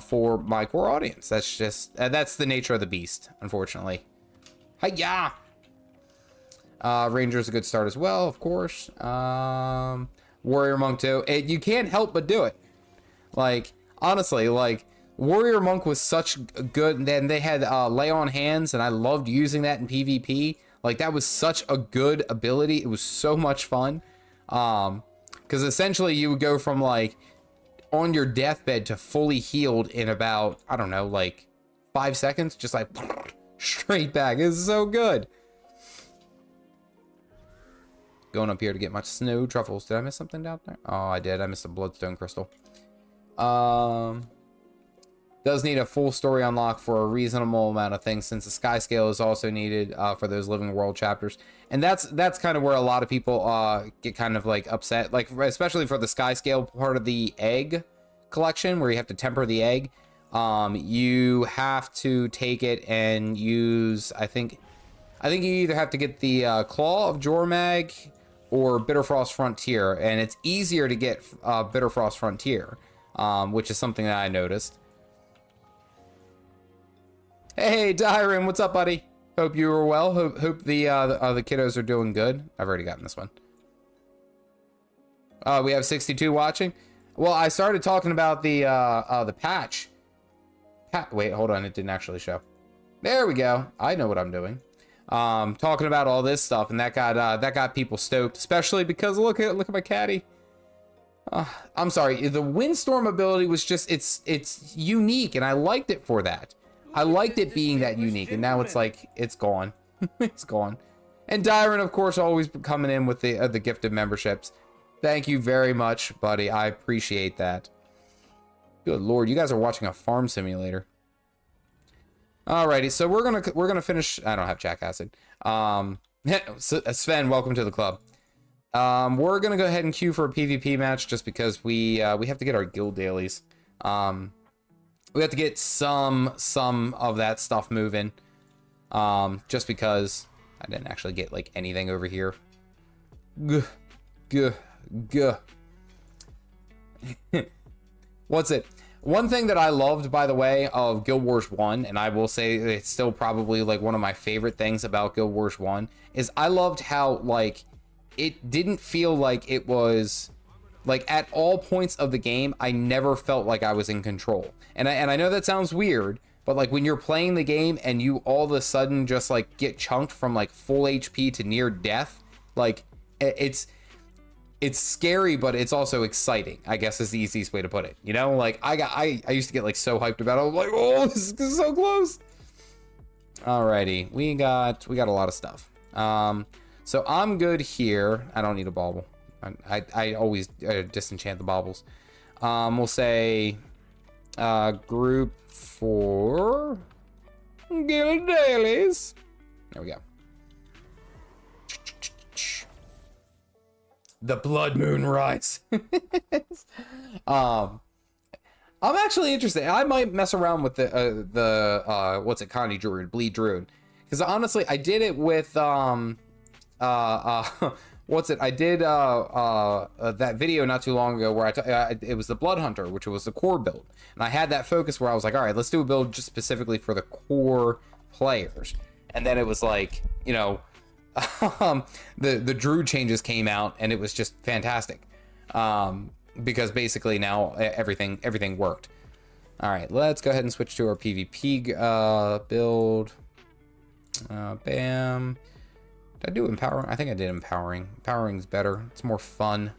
Speaker 1: for my core audience. That's just, that's the nature of the beast, unfortunately. Hi-ya! Ranger's a good start as well, of course. Warrior Monk too. You can't help but do it. Like, honestly, like, Warrior Monk was such good. And then they had lay on hands, and I loved using that in PvP. Like, that was such a good ability. It was so much fun. Because essentially you would go from like on your deathbed to fully healed in about, I don't know, like 5 seconds, just like straight back. It's so good. Going up here to get my snow truffles. Did I miss something down there? Oh, I did. I missed a bloodstone crystal. Does need a full story unlock for a reasonable amount of things, since the sky scale is also needed for those living world chapters. And that's kind of where a lot of people get kind of like upset, like especially for the sky scale part of the egg collection, where you have to temper the egg. You have to take it and use, I think you either have to get the Claw of Jormag or Bitterfrost Frontier, and it's easier to get Bitterfrost Frontier, which is something that I noticed. Hey, Dyron, what's up, buddy? Hope you were well. Hope the kiddos are doing good. I've already gotten this one. We have 62 watching. Well, I started talking about the patch. Wait, hold on, it didn't actually show. There we go. I know what I'm doing. Talking about all this stuff, and that got people stoked, especially because look at my caddy. I'm sorry, the windstorm ability was just, it's unique, and I liked it for that. I liked it being that unique, and now it's like, it's gone. It's gone. And Dyron, of course, always coming in with the gifted memberships. Thank you very much, buddy. I appreciate that. Good lord, you guys are watching a farm simulator. Alrighty, so we're gonna finish. I don't have Jack Acid. Sven, welcome to the club. We're gonna go ahead and queue for a PvP match just because we have to get our guild dailies. We have to get some of that stuff moving. Just because I didn't actually get like anything over here. What's it? One thing that I loved, by the way, of Guild Wars 1, and I will say it's still probably like one of my favorite things about Guild Wars 1, is I loved how like it didn't feel like it was like at all points of the game, I never felt like I was in control. And I know that sounds weird, but like when you're playing the game and you all of a sudden just like get chunked from like full HP to near death, like it's scary, but it's also exciting, I guess is the easiest way to put it. You know, like I used to get like so hyped about it. I was like, oh, this is so close. Alrighty, we got a lot of stuff. So I'm good here. I don't need a bauble. I always disenchant the baubles. We'll say group 4 guild dailies. There we go. The blood moon rise. I'm actually interested. I might mess around with the what's it, Connie Druid, Bleed Druid, because honestly I did it with what's it, I did that video not too long ago where it was the Blood Hunter, which was the core build, and I had that focus where I was like, all right, let's do a build just specifically for the core players. And then it was like, you know, the Druid changes came out and it was just fantastic, because basically now everything worked. All right, let's go ahead and switch to our PvP build. Bam. Did I do empowering? I think I did empowering. Empowering's better. It's more fun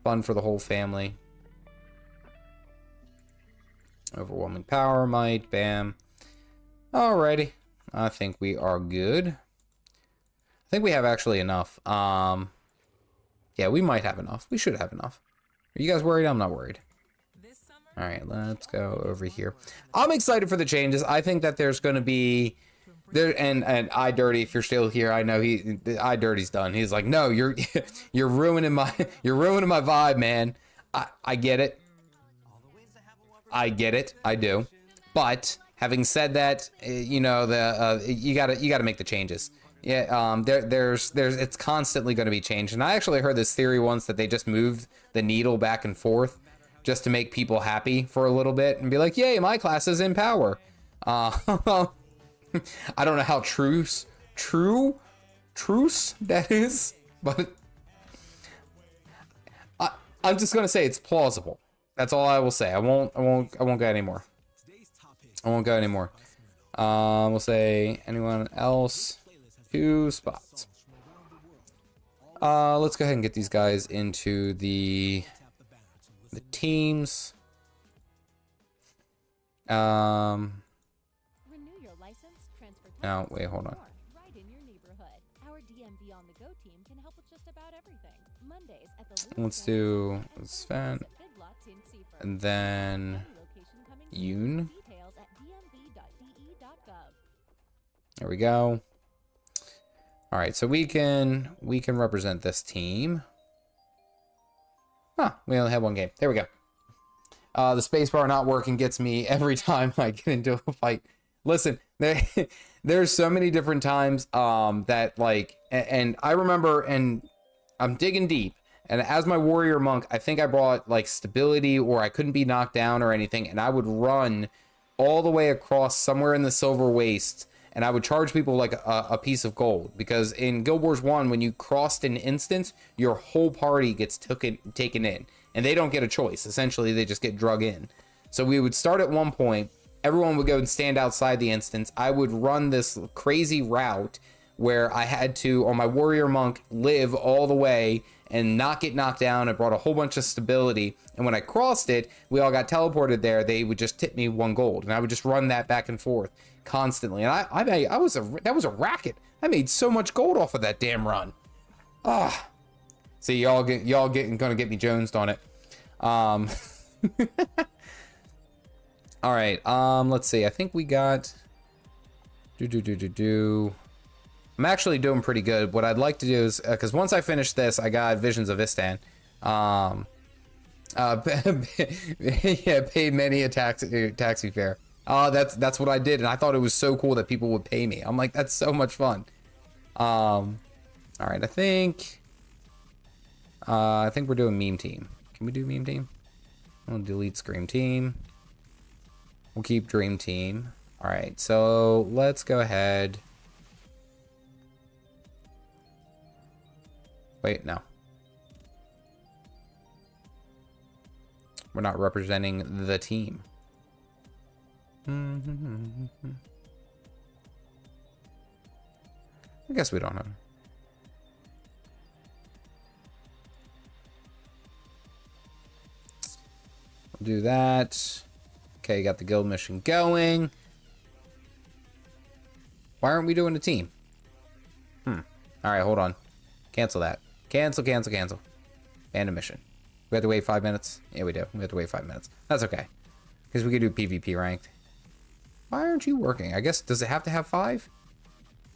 Speaker 1: for the whole family. Overwhelming power might. Bam. Alrighty, I think we are good. I think we have actually enough. Yeah, we might have enough. We should have enough. Are you guys worried? I'm not worried. All right, let's go over here. I'm excited for the changes. I think that there's going to be there, and I Dirty, if you're still here, I know I Dirty's done. He's like, no, you're ruining my vibe, man. I get it. I get it. I do. But having said that, you know, you gotta make the changes. Yeah, there's it's constantly going to be changed. And I actually heard this theory once that they just moved the needle back and forth just to make people happy for a little bit and be like, yay, my class is in power. I don't know how truce that is, but I'm just gonna say it's plausible. That's all I will say. I won't go anymore. I won't go anymore. We'll say anyone else. 2 spots. Let's go ahead and get these guys into the teams. No, wait, hold on.
Speaker 2: Right in your neighborhood. Our DMV on the Go team can help with just about everything. Mondays at the
Speaker 1: Let's do Sven, and then Yoon. There we go. All right, so we can represent this team. Huh, we only have 1 game. There we go. The spacebar not working gets me every time I get into a fight. Listen, there's so many different times that like, and I remember, and I'm digging deep, and as my warrior monk, I think I brought like stability, or I couldn't be knocked down or anything, and I would run all the way across somewhere in the Silver Waste, and I would charge people like a piece of gold, because in Guild Wars 1, when you crossed an instance, your whole party gets taken in, and they don't get a choice. Essentially, they just get drug in. So we would start at one point, everyone would go and stand outside the instance. I would run this crazy route where I had to, on my warrior monk, live all the way and not get knocked down. It brought a whole bunch of stability. And when I crossed it, we all got teleported there. They would just tip me 1 gold, and I would just run that back and forth constantly. And that was a racket. I made so much gold off of that damn run. Ah, see, gonna get me jonesed on it. All right. Let's see. I think we got. I'm actually doing pretty good. What I'd like to do is, because once I finish this, I got Visions of Istan. Yeah, paid many a taxi fare. That's what I did, and I thought it was so cool that people would pay me. I'm like, that's so much fun. All right, I think we're doing meme team. Can we do meme team? I'll delete Scream team. We'll keep Dream team. All right, so let's go ahead. Wait, no. We're not representing the team. I guess we don't know. We'll do that. Okay, got the guild mission going. Why aren't we doing a team? All right, hold on. Cancel that. Cancel. And a mission. We have to wait 5 minutes? Yeah, we do. We have to wait 5 minutes. That's okay. Because we could do PvP ranked. Why aren't you working? I guess, does it have to have 5?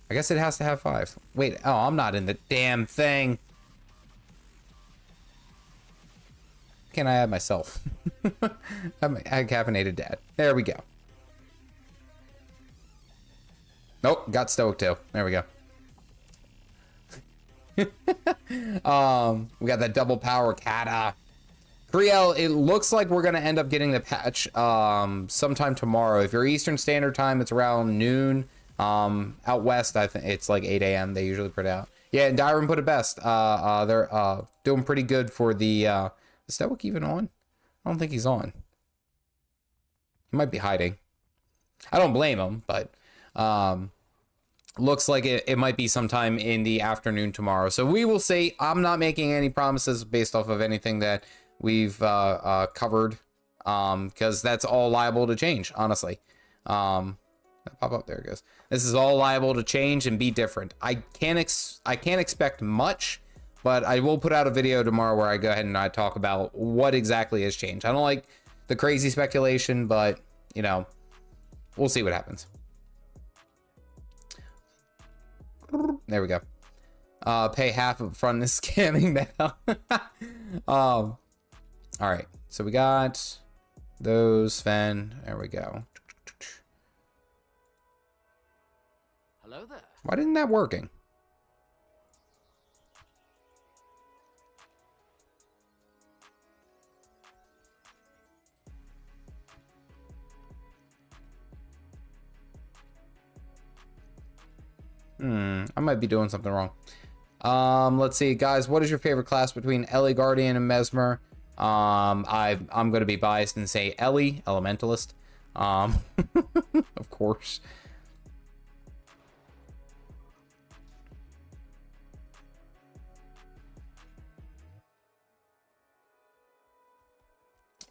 Speaker 1: I guess it has to have 5. Wait, oh, I'm not in the damn thing. Can I add myself? Add Caffeinated Dad. There we go. Nope, got stoked too. There we go. We got that double power kata. Kriel, it looks like we're gonna end up getting the patch sometime tomorrow. If you're Eastern Standard Time, it's around noon. Out west, I think it's like 8 a.m. they usually put it out. Yeah, and Dyron put it best. They're doing pretty good for the is Stoic even on? I don't think he's on. He might be hiding. I don't blame him, but looks like it might be sometime in the afternoon tomorrow. So we will see. I'm not making any promises based off of anything that we've covered, because that's all liable to change, honestly. Pop up, there it goes. This is all liable to change and be different. I can't expect much, but I will put out a video tomorrow where I go ahead and I talk about what exactly has changed. I don't like the crazy speculation, but you know, we'll see what happens. There we go. Pay half up front is scamming now. All right, so we got those Sven. There we go.
Speaker 3: Hello there.
Speaker 1: Why didn't that working? I might be doing something wrong. Let's see, guys. What is your favorite class between Ellie Guardian and Mesmer? I'm going to be biased and say Ellie, Elementalist. Of course.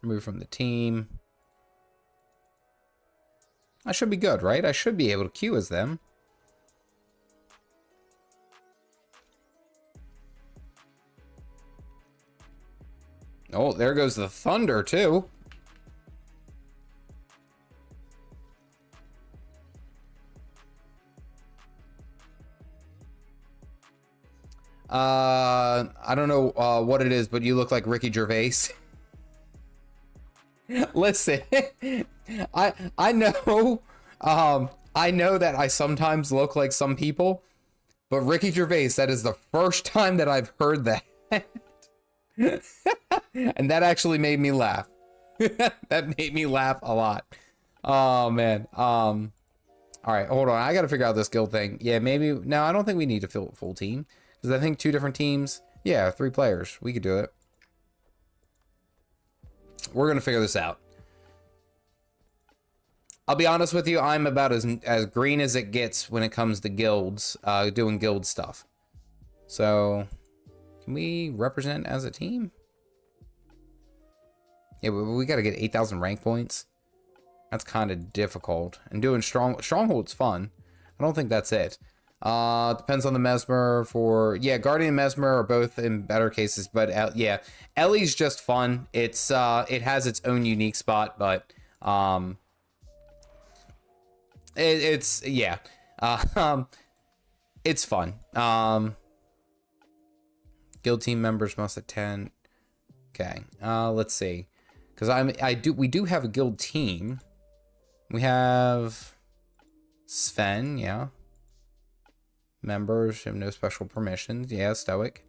Speaker 1: Move from the team. I should be good, right? I should be able to queue as them. Oh, there goes the thunder, too. I don't know what it is, but you look like Ricky Gervais. Listen, I know that I sometimes look like some people, but Ricky Gervais, that is the first time that I've heard that. And that actually made me laugh. That made me laugh a lot. Oh man. All right, hold on. I got to figure out this guild thing. Yeah, maybe. No, I don't think we need to fill a full team, because I think 2 different teams. Yeah, 3 players. We could do it. We're gonna figure this out. I'll be honest with you. I'm about as green as it gets when it comes to guilds, doing guild stuff. So. Can we represent as a team? Yeah, we got to get 8,000 rank points. That's kind of difficult. And doing Stronghold's fun. I don't think that's it. Depends on the Mesmer for... Yeah, Guardian and Mesmer are both in better cases. But yeah, Ellie's just fun. It's it has its own unique spot, but... it's... Yeah. It's fun. Guild team members must attend. Okay. Let's see. Because we do have a guild team. We have Sven, yeah. Members have no special permissions. Yeah, Stoic.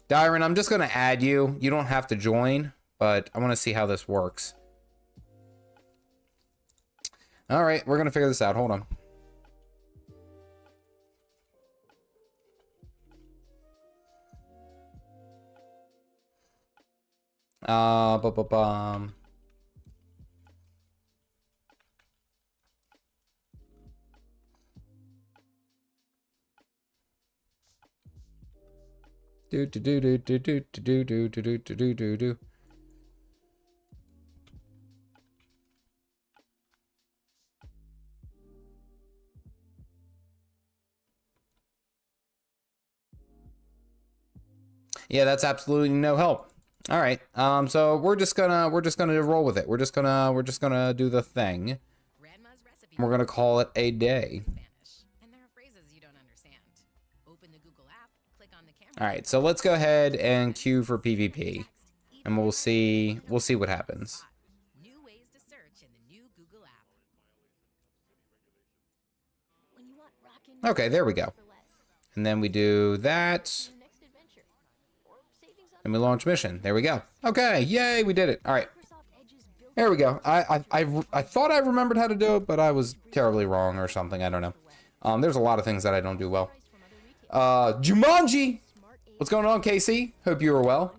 Speaker 1: Dyron, I'm just going to add you. You don't have to join, but I want to see how this works. All right, we're going to figure this out. Hold on. Bum. Do. Yeah, that's absolutely no help. All right. So we're just gonna roll with it. We're just gonna do the thing. We're gonna call it a day. All right. So let's go ahead and queue for PvP, and we'll see what happens. Okay, there we go. And then we do that. And we launch mission. There we go. Okay, yay, we did it. All right. There we go. I thought I remembered how to do it, but I was terribly wrong or something. I don't know. There's a lot of things that I don't do well. Jumanji! What's going on, Casey? Hope you are well.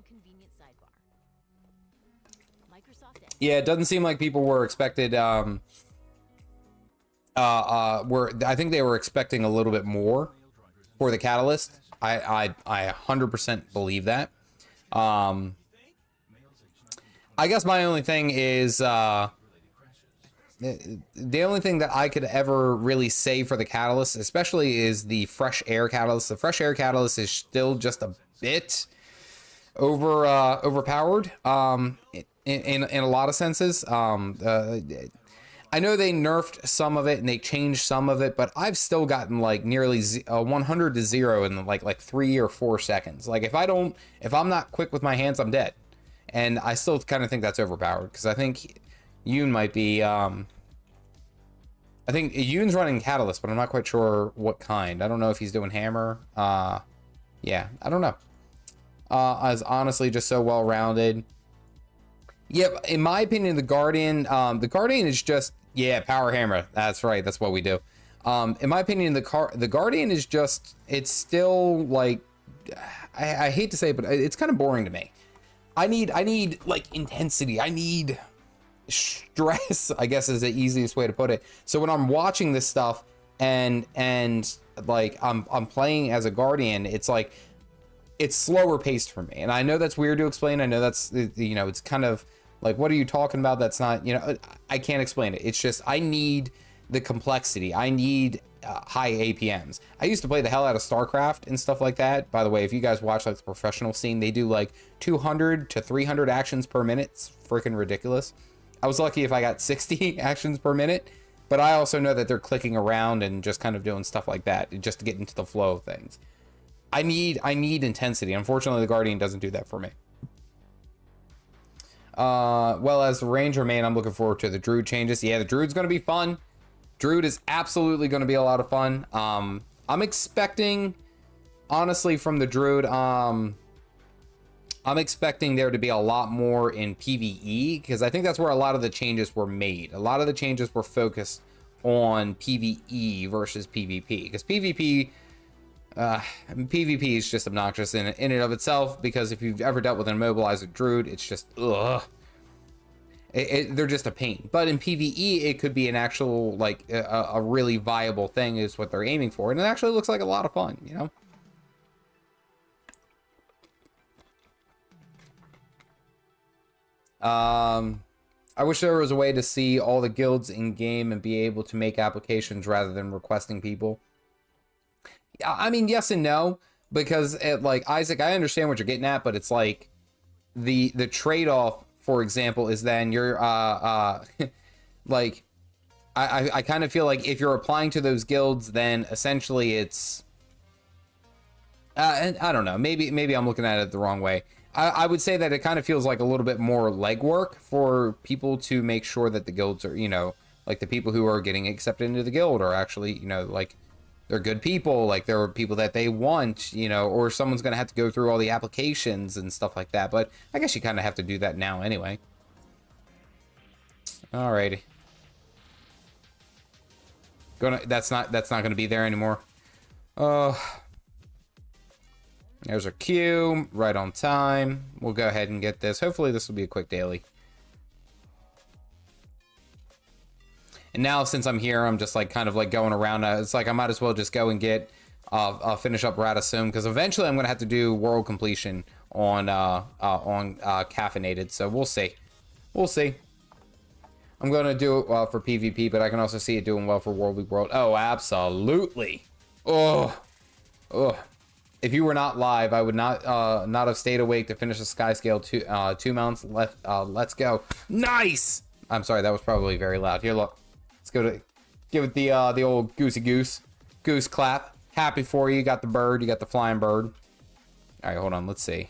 Speaker 1: Yeah, it doesn't seem like people were expected, I think they were expecting a little bit more for the catalyst. I 100% believe that. I guess my only thing is, the only thing that I could ever really say for the catalyst, especially, is the fresh air catalyst. The fresh air catalyst is still just a bit overpowered, in a lot of senses. I know they nerfed some of it and they changed some of it, but I've still gotten like nearly 100 to 0 in like 3 or 4 seconds. Like if I'm not quick with my hands, I'm dead. And I still kind of think that's overpowered, because I think Yoon might be, I think Yoon's running Catalyst, but I'm not quite sure what kind. I don't know if he's doing Hammer. Yeah, I don't know. Is honestly just so well-rounded. Yeah, in my opinion, the Guardian is just, yeah, Power Hammer. That's right. That's what we do. In my opinion, the Guardian is just, it's still like, I hate to say it, but it's kind of boring to me. I need like intensity. I need stress, I guess is the easiest way to put it. So when I'm watching this stuff and like I'm playing as a Guardian, it's like, it's slower paced for me. And I know that's weird to explain. I know that's, you know, it's kind of like, what are you talking about? That's not, you know, I can't explain it. It's just, I need the complexity. I need high APMs. I used to play the hell out of StarCraft and stuff like that. By the way, if you guys watch like the professional scene, they do like 200 to 300 actions per minute. It's freaking ridiculous. I was lucky if I got 60 actions per minute, but I also know that they're clicking around and just kind of doing stuff like that just to get into the flow of things. I need intensity. Unfortunately, the Guardian doesn't do that for me. Well, as the Ranger main, I'm looking forward to the Druid changes. Yeah, the Druid's going to be fun. Druid is absolutely going to be a lot of fun. I'm expecting, honestly, from the Druid, I'm expecting there to be a lot more in PvE, because I think that's where a lot of the changes were made. A lot of the changes were focused on PvE versus PvP, because PvP is just obnoxious in and of itself, because if you've ever dealt with an immobilizer Druid, it's just, ugh. They're just a pain. But in PvE, it could be an actual, like, a really viable thing is what they're aiming for. And it actually looks like a lot of fun, you know? I wish there was a way to see all the guilds in game and be able to make applications rather than requesting people. I mean, yes and no, because like Isaac, I understand what you're getting at, but it's like the trade-off, for example, is then you're like I kind of feel like if you're applying to those guilds, then essentially it's and I don't know, maybe I'm looking at it the wrong way. I would say that it kind of feels like a little bit more legwork for people to make sure that the guilds are, you know, like the people who are getting accepted into the guild are actually, you know, like they're good people, like they're people that they want, you know, or someone's going to have to go through all the applications and stuff like that. But I guess you kind of have to do that now anyway. Alrighty. That's not going to be there anymore. There's our queue, right on time. We'll go ahead and get this. Hopefully this will be a quick daily. And now since I'm here, I'm just like kind of like going around. It's like I might as well just go and get finish up Radisum, because eventually I'm gonna have to do world completion on Caffeinated. So we'll see. We'll see. I'm gonna do it for PvP, but I can also see it doing well for World v World. Oh, absolutely. Oh. If you were not live, I would not have stayed awake to finish the Skyscale 2 mounts left. Let's go. Nice. I'm sorry, that was probably very loud. Here, look. Let's go to give it the old goose clap. Happy for you. You got the bird. You got the flying bird. All right, hold on. Let's see.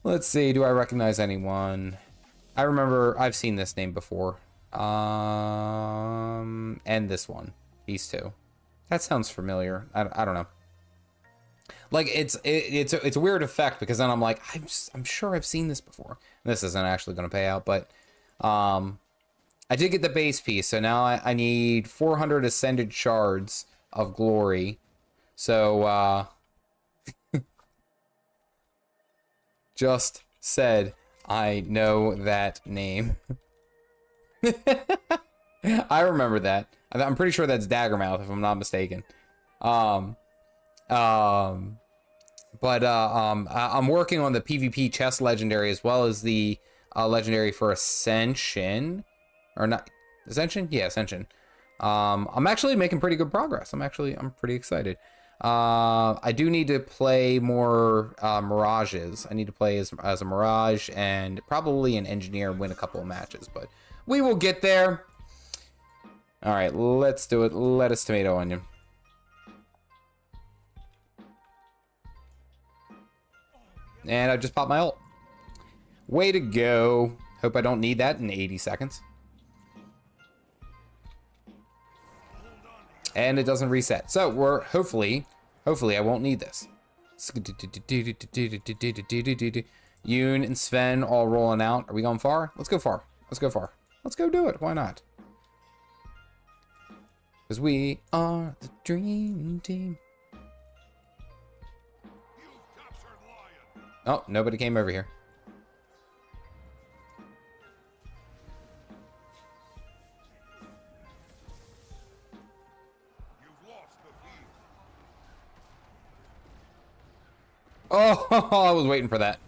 Speaker 1: Let's see. Do I recognize anyone? I remember I've seen this name before. And this one. These two. That sounds familiar. I don't know. Like it's a weird effect, because then I'm like, I'm sure I've seen this before. This isn't actually going to pay out, but I did get the base piece, so now I need 400 ascended shards of glory. So just said I know that name. I remember that. I'm pretty sure that's Daggermouth, if I'm not mistaken. But I'm working on the PvP chest legendary, as well as the legendary for Ascension, or not Ascension? Yeah, Ascension. I'm actually making pretty good progress. I'm pretty excited. I do need to play more Mirages. I need to play as a Mirage and probably an Engineer, win a couple of matches, but we will get there. All right, let's do it. Lettuce, tomato, onion. And I just popped my ult. Way to go. Hope I don't need that in 80 seconds. And it doesn't reset. So we're hopefully I won't need this. Yoon and Sven all rolling out. Are we going far? Let's go far. Let's go far. Let's go do it. Why not? Because we are the dream team. Oh, nobody came over here. Oh, I was waiting for that.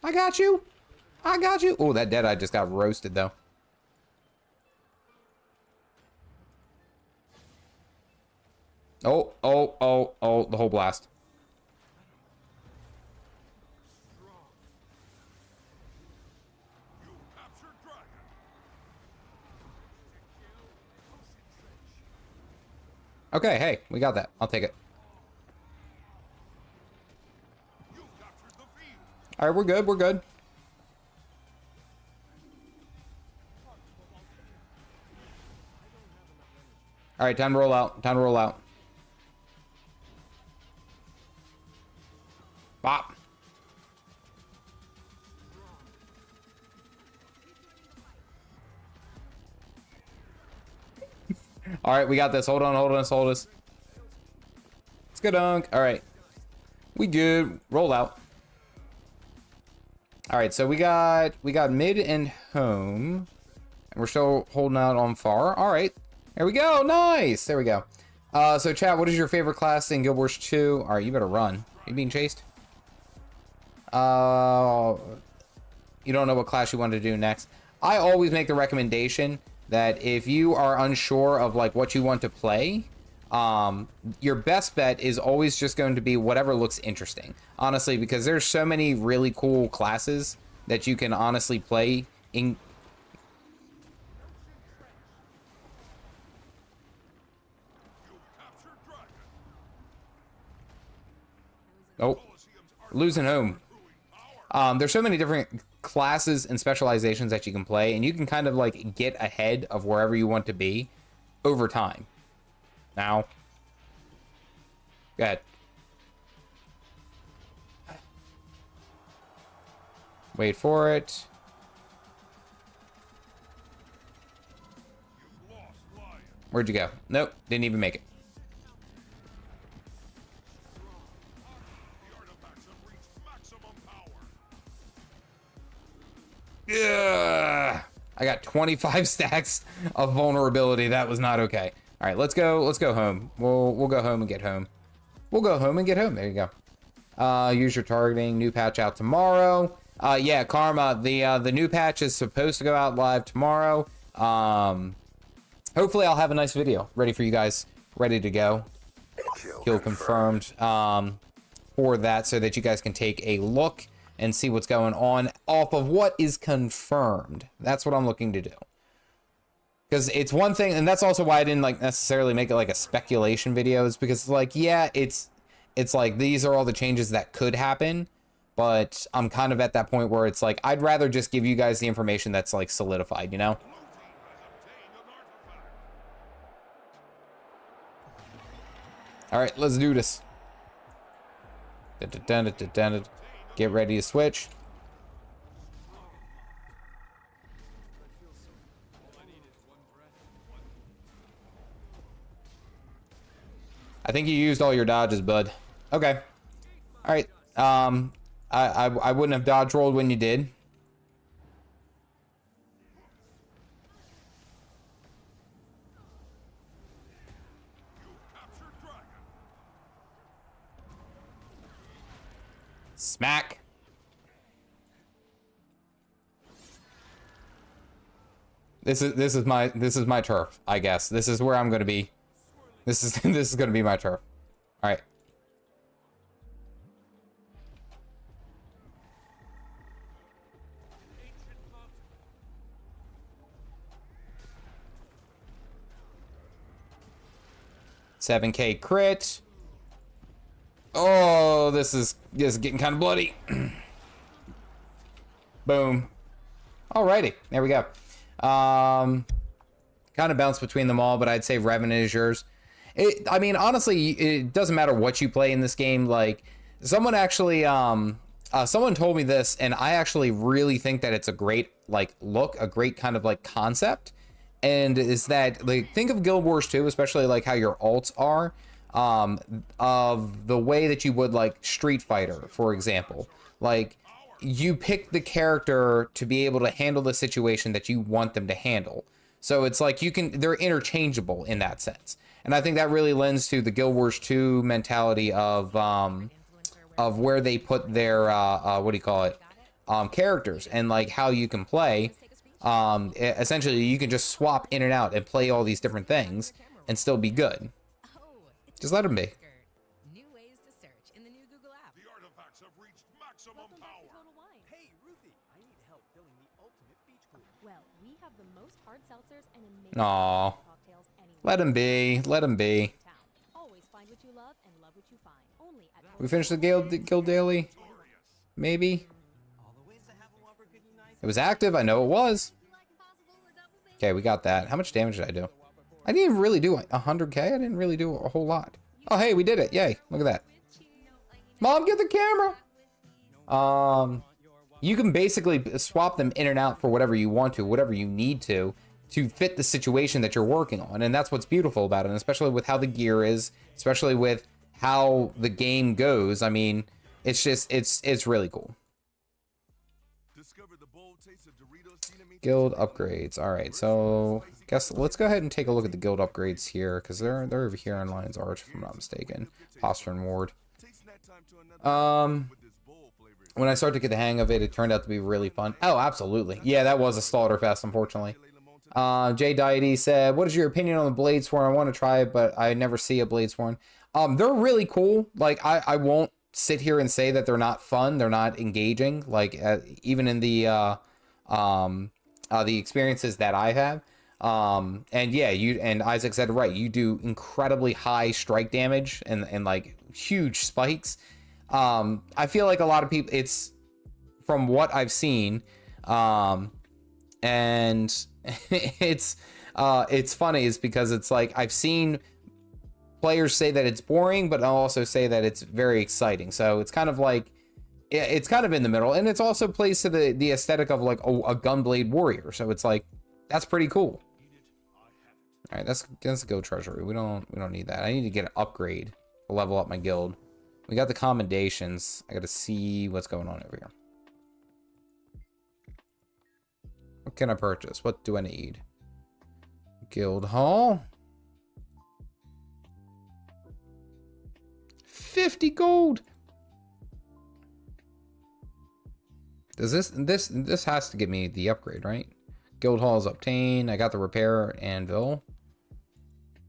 Speaker 1: I got you. I got you. Oh, that Deadeye just got roasted, though. Oh, the whole blast. Okay, hey, we got that. I'll take it. All right, we're good. We're good. All right, time to roll out. Time to roll out. Bop. All right, we got this. Hold on, hold on, hold us. Let's go, dunk. All right. We good. Roll out. All right, so we got mid and home. And we're still holding out on far. All right. There we go. Nice. There we go. So chat, what is your favorite class in Guild Wars 2? All right, you better run. Are you being chased? You don't know what class you want to do next. I always make the recommendation that if you are unsure of like what you want to play, your best bet is always just going to be whatever looks interesting. Honestly, because there's so many really cool classes that you can honestly play in. Nope. Losing home. There's so many different classes and specializations that you can play, and you can kind of like get ahead of wherever you want to be over time. Now, go ahead. Wait for it. Where'd you go? Nope, didn't even make it. Yeah, I got 25 stacks of vulnerability. That was not okay. All right, let's go home. We'll go home and get home. We'll go home and get home. There you go. Use your targeting. New patch out tomorrow. Yeah, Karma. The new patch is supposed to go out live tomorrow. Hopefully, I'll have a nice video ready for you guys, ready to go. Kill confirmed for that, so that you guys can take a look and see what's going on off of what is confirmed. That's what I'm looking to do. Because it's one thing, and that's also why I didn't like necessarily make it like a speculation video, is because like, yeah, it's like these are all the changes that could happen, but I'm kind of at that point where it's like, I'd rather just give you guys the information that's like solidified, you know? All right, let's do this. Get ready to switch. I think you used all your dodges, bud. Okay. All right. I wouldn't have dodge rolled when you did. Smack. This is my turf, I guess. This is where I'm gonna be. This is gonna be my turf. All right. $7K crit. Oh, this is getting kind of bloody. Boom. Alrighty, there we go. Kind of bounce between them all, but I'd say Revenant is yours. I mean, honestly, it doesn't matter what you play in this game. Like, someone actually, someone told me this, and I actually really think that it's a great, like, look, a great kind of, like, concept. And is that, like, think of Guild Wars 2, especially, like, how your alts are, of the way that you would, like, Street Fighter, for example. Like, you pick the character to be able to handle the situation that you want them to handle. So it's like they're interchangeable in that sense. And I think that really lends to the Guild Wars 2 mentality of where they put their, what do you call it? Characters and like how you can play. Essentially, you can just swap in and out and play all these different things and still be good. Just let them be.
Speaker 4: New ways to search in the new Google app.
Speaker 5: The artifacts have reached maximum power.
Speaker 4: Hey, Ruthie, I need help filling the ultimate beach cooler.
Speaker 2: Well, we have the most hard seltzers and amazing
Speaker 1: Aw.
Speaker 2: cocktails anywhere.
Speaker 1: Let him be. Let him be.
Speaker 2: Town. Always find what you love and love what you find. Only at
Speaker 1: We finished the Guild Daily? Maybe? It was active. I know it was. Okay, we got that. How much damage did I do? I didn't even really do 100K. I didn't really do a whole lot. Oh, hey, we did it. Yay. Look at that. Mom, get the camera. You can basically swap them in and out for whatever you want to, whatever you need to. to fit the situation that you're working on. And that's what's beautiful about it, and especially with how the gear is, especially with how the game goes. I mean, it's just, it's really cool.
Speaker 5: Discover the bold taste of Doritos cinnamon.
Speaker 1: Guild upgrades. All right, so guess let's go ahead and take a look at the guild upgrades here, because they're over here in Lion's Arch, if I'm not mistaken. Posture and Ward. When I started to get the hang of it, it turned out to be really fun. Oh, absolutely. Yeah, that was a slaughter fest, unfortunately. J Deity said, "What is your opinion on the Bladesworn? I want to try it, but I never see a Bladesworn." They're really cool. Like, I won't sit here and say that they're not fun. They're not engaging. Like, even in the experiences that I have. And yeah, and Isaac said it right. You do incredibly high strike damage and like huge spikes. I feel like a lot of people, it's from what I've seen, and it's funny is because it's like I've seen players say that it's boring, but I'll also say that it's very exciting. So it's kind of like, it's kind of in the middle, and it's also plays to the aesthetic of like a gunblade warrior. So it's like, that's pretty cool. All right, that's guild treasury. We don't need that. I need to get an upgrade to level up my guild. We got the commendations. I got to see what's going on over here. What can I purchase? What do I need? Guild hall. 50 gold. Does this has to give me the upgrade, right? Guild hall is obtained. I got the repair anvil.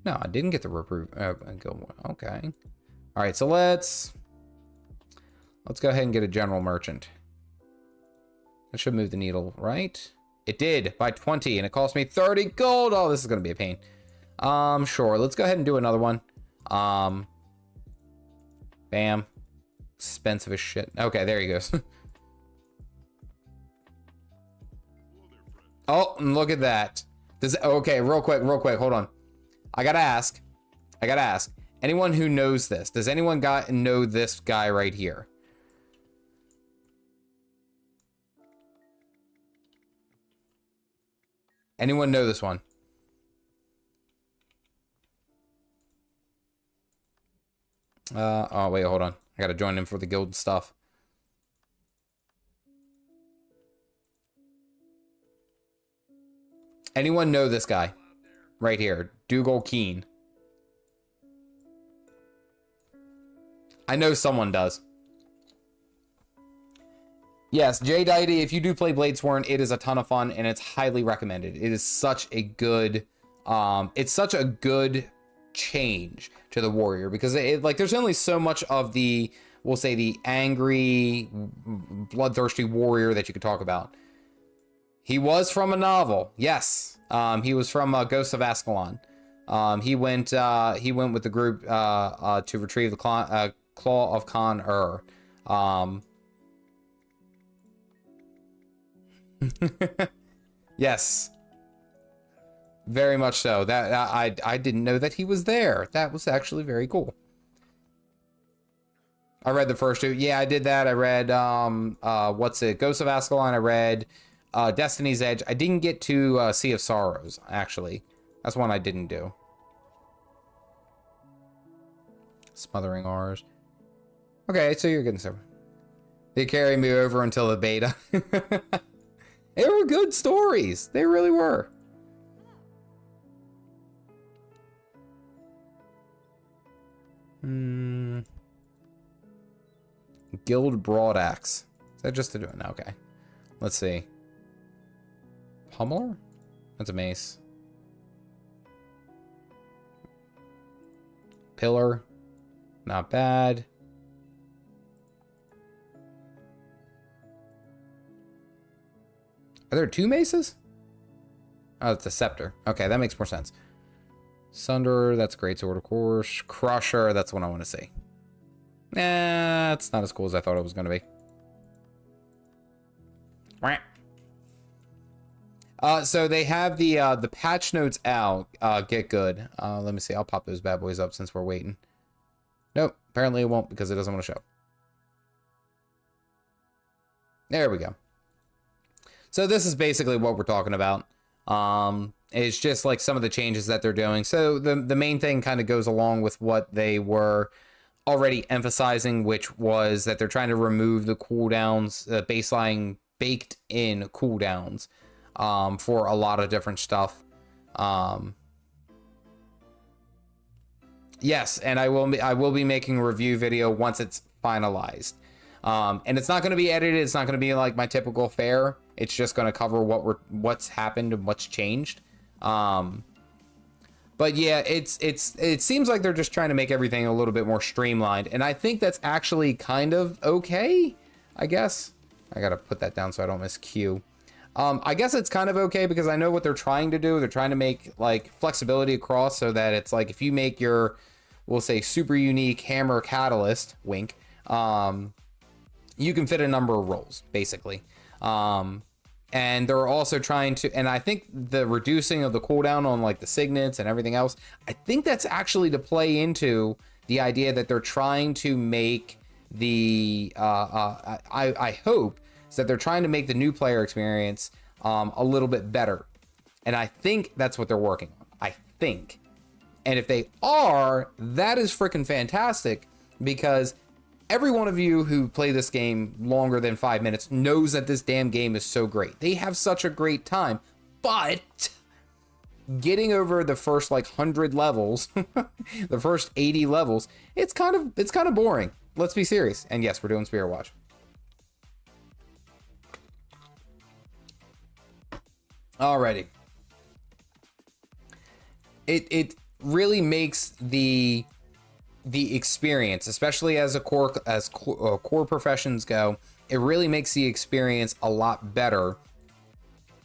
Speaker 1: No, I didn't get the guild one. Okay. All right, so let's go ahead and get a general merchant. That should move the needle, right? It did by 20, and it cost me 30 gold. Oh, this is gonna be a pain. Sure. Let's go ahead and do another one. Bam. Expensive as shit. Okay, there he goes. Oh, and look at that. Okay, real quick, hold on. I gotta ask. Anyone who knows this, does anyone know this guy right here? Anyone know this one? Oh wait, hold on. I gotta join in for the guild stuff. Anyone know this guy? Right here. Dougal Keen. I know someone does. Yes, J Deity, if you do play Bladesworn, it is a ton of fun and it's highly recommended. It is such a good change to the warrior, because like there's only so much of the, we'll say, the angry, bloodthirsty warrior that you could talk about. He was from a novel, yes. He was from Ghosts of Ascalon. He went with the group to retrieve the Claw of Con-Ur. Yes, very much so. That I didn't know that he was there. That was actually very cool. I read the first two. Yeah, I did that. I read Ghosts of Ascalon. I read Destiny's Edge. I didn't get to Sea of Sorrows, actually. That's one I didn't do. Smothering R's. Okay, so you're getting some. They carried me over until the beta. They were good stories. They really were. Guild Broadaxe. Is that just to do it? No, okay. Let's see. Pummeler? That's a mace. Pillar. Not bad. Are there two maces? Oh, it's a scepter. Okay, that makes more sense. Sunderer, that's great sword, of course. Crusher, that's what I want to see. Nah, it's not as cool as I thought it was going to be. So they have the patch notes out. Get good. Let me see. I'll pop those bad boys up since we're waiting. Nope. Apparently it won't because it doesn't want to show. There we go. So this is basically what we're talking about. It's just like some of the changes that they're doing. So the main thing kind of goes along with what they were already emphasizing, which was that they're trying to remove the cooldowns, baseline baked in cooldowns for a lot of different stuff. Yes, and I will be making a review video once it's finalized. And it's not going to be edited. It's not going to be like my typical fare. It's just going to cover what's happened and what's changed. But yeah, it seems like they're just trying to make everything a little bit more streamlined, and I think that's actually kind of okay, I guess. I gotta put that down so I don't miss Q. I guess it's kind of okay because I know what they're trying to do. They're trying to make like flexibility across so that it's like if you make your, we'll say, super unique hammer catalyst, wink, you can fit a number of rolls basically. And they're also trying to, and I think the reducing of the cooldown on like the signets and everything else, I think that's actually to play into the idea that they're trying to make the, I hope is that they're trying to make the new player experience a little bit better. And I think that's what they're working on. I think. And if they are, that is freaking fantastic, because every one of you who play this game longer than 5 minutes knows that this damn game is so great. They have such a great time, but getting over the first like 100 levels, the first 80 levels, it's kind of boring. Let's be serious. And yes, we're doing Spirit Watch. Alrighty. It really makes the experience, especially as core professions go, it really makes the experience a lot better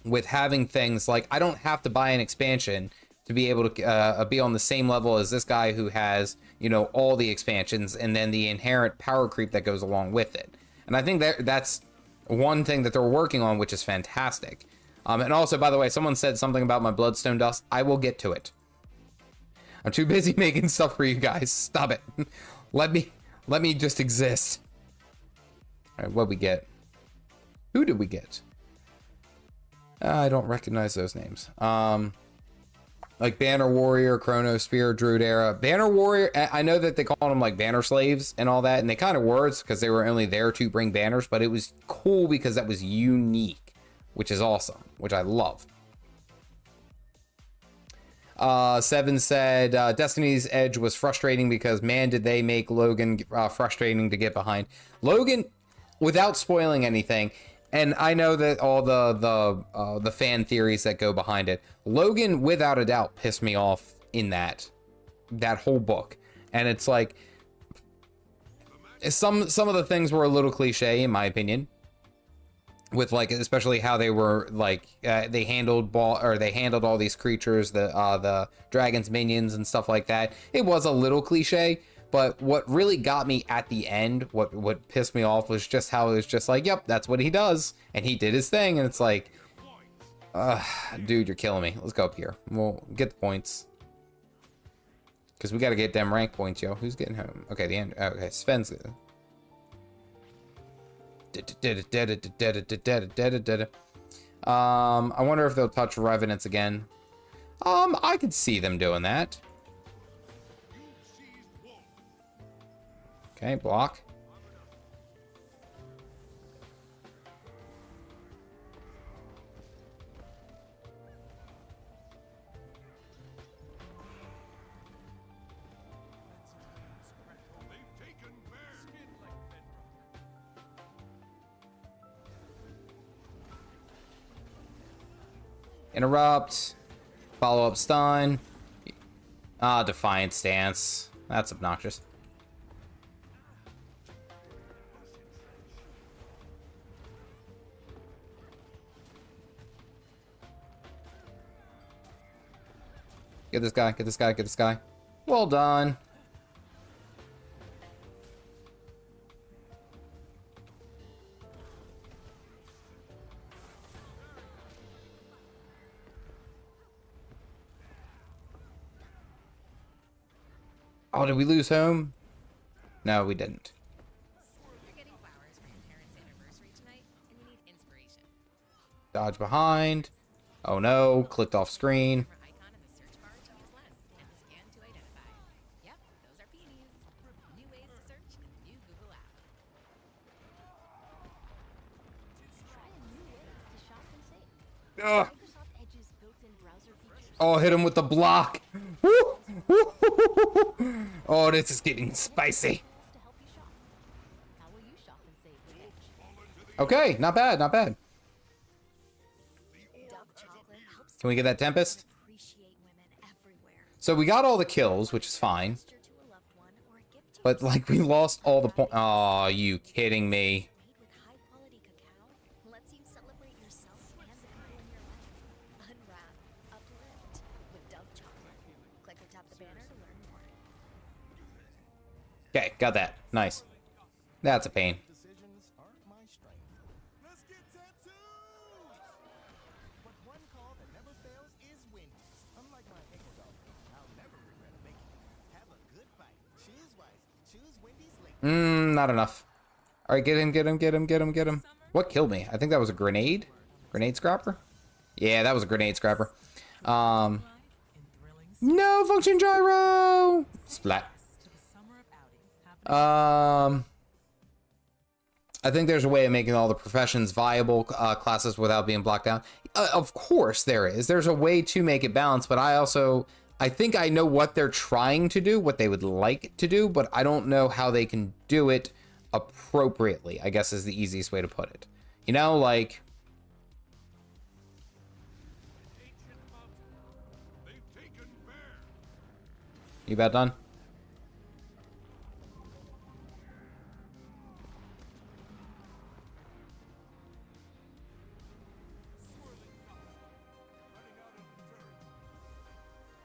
Speaker 1: with having things like, I don't have to buy an expansion to be able to be on the same level as this guy who has, you know, all the expansions and then the inherent power creep that goes along with it. And I think that's one thing that they're working on, which is fantastic. And also, by the way, someone said something about my bloodstone dust. I will get to it. I'm too busy making stuff for you guys. Stop it. Let me just exist. All right, what'd we get? Who did we get? I don't recognize those names. Like Banner Warrior, Chrono Spear, Druid Era. Banner Warrior, I know that they call them like banner slaves and all that, and they kind of were because they were only there to bring banners, but it was cool because that was unique, which is awesome, which I love. Seven said Destiny's Edge was frustrating because, man, did they make Logan frustrating to get behind. Logan, without spoiling anything, and I know that all the fan theories that go behind it, Logan without a doubt pissed me off in that whole book. And it's like some of the things were a little cliche in my opinion, with like especially how they were like they handled all these creatures, the dragons, minions and stuff like that. It was a little cliche, but what really got me at the end, what pissed me off, was just how it was just like, yep, that's what he does, and he did his thing, and it's like, dude, you're killing me. Let's go up here. We'll get the points because we got to get them rank points, yo. Who's getting home? Okay, the end. Okay, Sven's good. I wonder if they'll touch revenants again. I could see them doing that. Okay, block. Interrupt. Follow up stun. Defiant stance. That's obnoxious. Get this guy, get this guy, get this guy. Well done. Oh, did we lose home? No, we didn't.
Speaker 6: You're getting flowers for your parents' anniversary tonight, and you need inspiration.
Speaker 1: Dodge behind. Oh no, clicked off screen.
Speaker 6: Icon in the search bar to use lens and scan to identify. Yep, those are peonies. New ways to search in the new Google app.
Speaker 2: Try a new way to shop and save.
Speaker 1: Ugh.
Speaker 2: Microsoft Edge's built-in browser features
Speaker 1: Oh, hit him with the block. Woo! Oh, this is getting spicy.
Speaker 2: to help you shop. How will you shop and save with Edge?
Speaker 1: Okay, not bad, not bad.
Speaker 6: Dove chocolate helps
Speaker 1: Can we get that Tempest?
Speaker 6: appreciate women everywhere.
Speaker 1: So we got all the kills, which is fine.
Speaker 6: Gesture to a loved one or a gift to
Speaker 1: But, like, we lost all the points. Oh, you kidding me?
Speaker 6: made with high quality cacao lets you celebrate yourself and the people in your life. Unwrap, uplift with Dove chocolate. Click or tap the banner to learn more.
Speaker 1: Okay, got that. Nice. That's a pain.
Speaker 4: Decisions aren't my strength.
Speaker 5: Let's get tattoos!
Speaker 4: But one call that never fails is Wendy's. Unlike my ankle dolphin, I'll never regret a bacon. Have a good bite. Choose wisely. Choose Wendy's later.
Speaker 1: Not enough. All right, get him, get him, get him, get him, get him. What killed me? I think that was a grenade. Grenade scrapper? Yeah, that was a grenade scrapper. No function gyro. Splat. I think there's a way of making all the professions viable classes without being blocked out. Of course there is. There's a way to make it balanced, but I think I know what they're trying to do, what they would like to do, but I don't know how they can do it appropriately, I guess is the easiest way to put it. You know, like...
Speaker 5: They've taken Bear!
Speaker 1: You about done?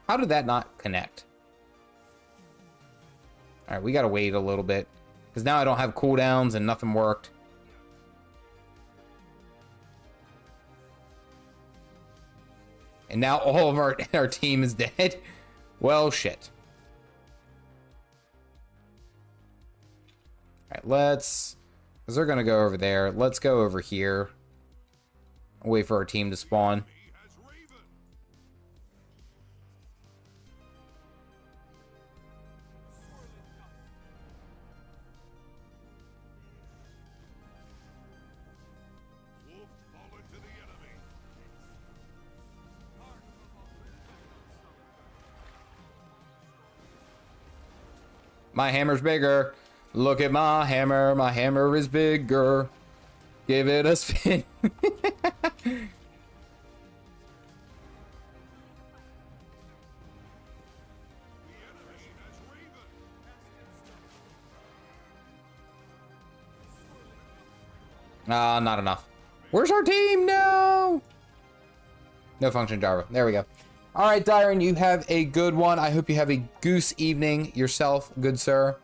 Speaker 1: How did that not connect? All right, we gotta wait a little bit because now I don't have cooldowns and nothing worked. And now all of our team is dead. Well, shit. All right, let's, because they're gonna go over there. Let's go over here. Wait for our team to spawn.
Speaker 5: He has Raven! Wolf fallen to the enemy!
Speaker 1: My hammer's bigger. Look at my hammer. My hammer is bigger. Give it a spin. Not enough. Where's our team? No! No function gyro. There we go. All right, Dyron, you have a good one. I hope you have a goose evening yourself, good sir.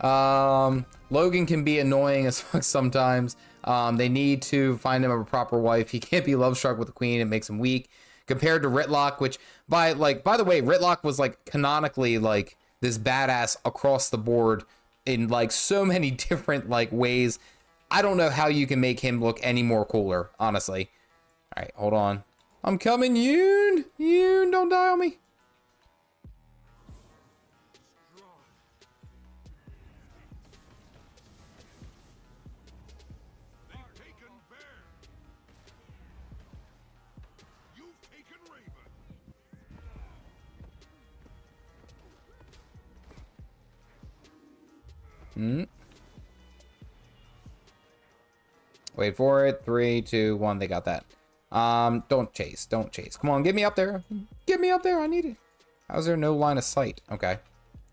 Speaker 1: Logan can be annoying as fuck sometimes. They need to find him a proper wife. He can't be love struck with the queen. It makes him weak. Compared to Ritlock, which by the way, Ritlock was like canonically like this badass across the board in like so many different like ways. I don't know how you can make him look any more cooler, honestly. All right, hold on. I'm coming, Yoon. Yoon, don't die on me.
Speaker 5: They've taken Bear! You've taken Raven!
Speaker 1: Wait for it. 3, 2, 1. They got that. Don't chase. Don't chase. Come on, get me up there. Get me up there. I need it. How's there no line of sight? Okay.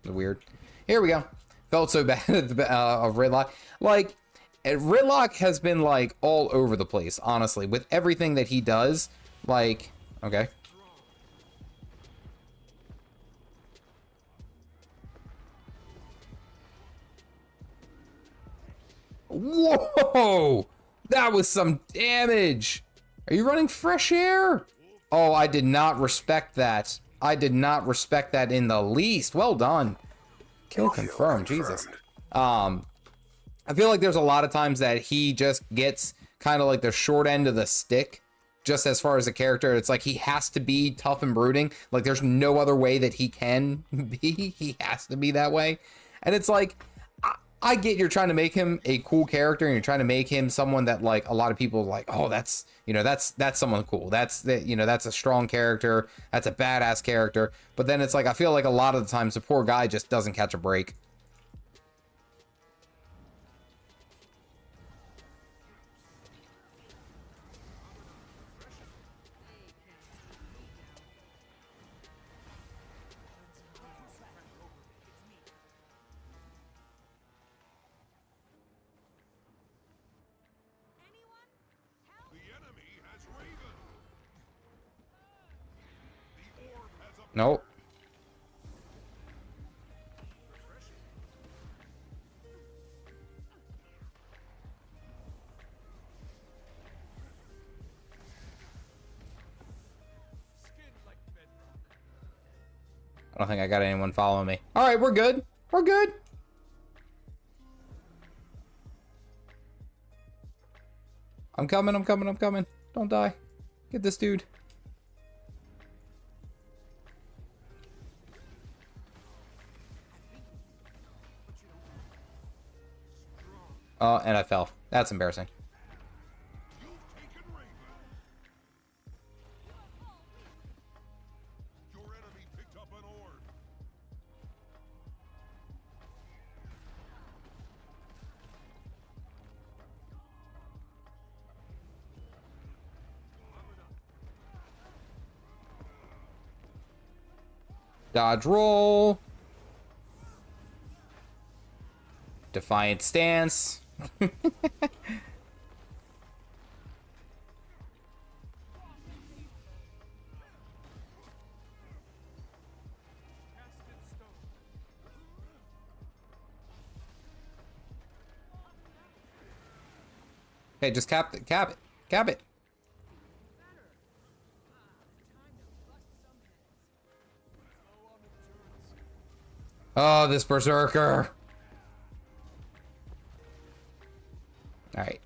Speaker 1: Weird. Here we go. Felt so bad at the of Ritlock. Like, Ritlock has been like all over the place, honestly, with everything that he does. Like, okay. Whoa! That was some damage. Are you running fresh air? Oh, I did not respect that. I did not respect that in the least. Well done. Kill confirmed. Jesus. I feel like there's a lot of times that he just gets kind of like the short end of the stick just as far as a character, it's like he has to be tough and brooding. Like there's no other way that he can be. He has to be that way. And it's like, I get you're trying to make him a cool character and you're trying to make him someone that like a lot of people like, oh, that's, you know, that's someone cool. That's that, you know, that's a strong character. That's a badass character. But then it's like, I feel like a lot of the times the poor guy just doesn't catch a break. Nope. I don't think I got anyone following me. All right, we're good. We're good. I'm coming, I'm coming, I'm coming. Don't die. Get this dude. Oh, and I fell. That's embarrassing.
Speaker 5: Your enemy picked up an orb.
Speaker 1: Dodge roll. Defiant stance. Okay, just cap it, cap it, cap it. Oh, this berserker. All right.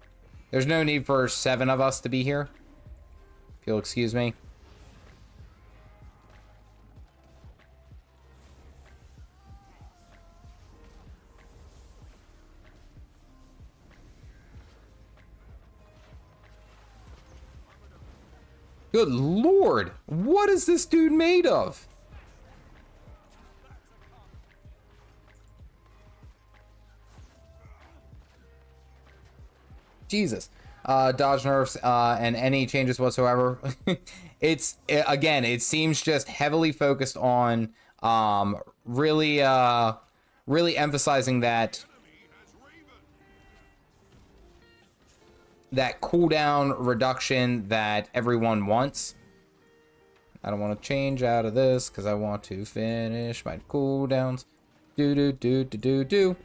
Speaker 1: There's no need for 7 of us to be here. If you'll excuse me. Good Lord. What is this dude made of? Jesus. Dodge nerfs and any changes whatsoever. Again, it seems just heavily focused on really emphasizing that cooldown reduction that everyone wants. I don't want to change out of this because I want to finish my cooldowns. Do.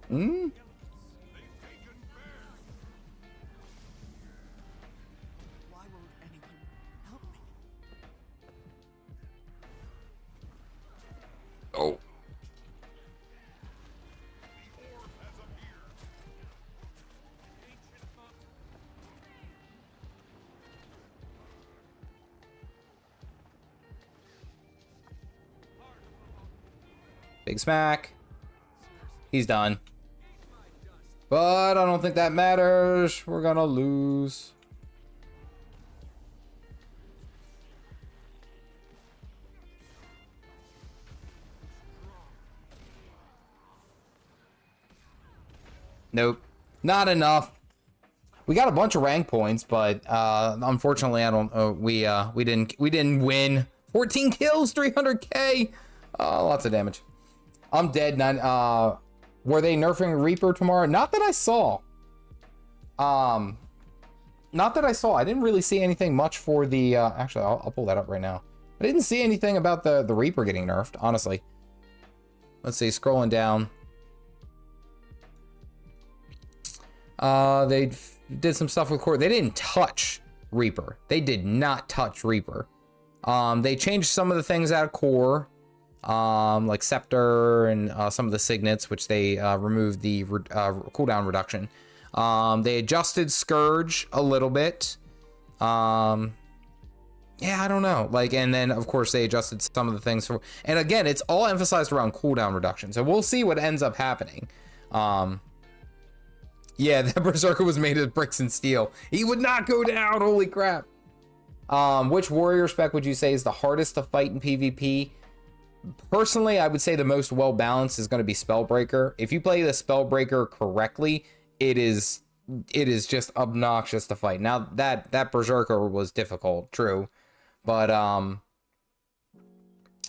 Speaker 1: Hmm?
Speaker 4: Why won't anyone help me?
Speaker 1: Oh. Big smack. He's done. But I don't think that matters. We're gonna lose. Nope. Not enough. We got a bunch of rank points, but unfortunately I don't we didn't win. 14 kills, 300k. Lots of damage. I'm dead. Were they nerfing Reaper tomorrow? Not that I saw. Not that I saw. I didn't really see anything much for the actually I'll pull that up right now. I didn't see anything about the Reaper getting nerfed, honestly. Let's see, scrolling down. They did some stuff with core. They didn't touch Reaper. They did not touch Reaper. They changed some of the things out of core, like Scepter and some of the signets, which they removed the cooldown reduction. They adjusted Scourge a little bit. Yeah, I don't know. Like, and then of course they adjusted some of the things for, and again, it's all emphasized around cooldown reduction. So we'll see what ends up happening. Yeah, that Berserker was made of bricks and steel. He would not go down. Holy crap. Which warrior spec would you say is the hardest to fight in PvP? Personally, I would say the most well balanced is going to be Spellbreaker. If you play the Spellbreaker correctly, it is just obnoxious to fight. Now that Berserker was difficult, true. But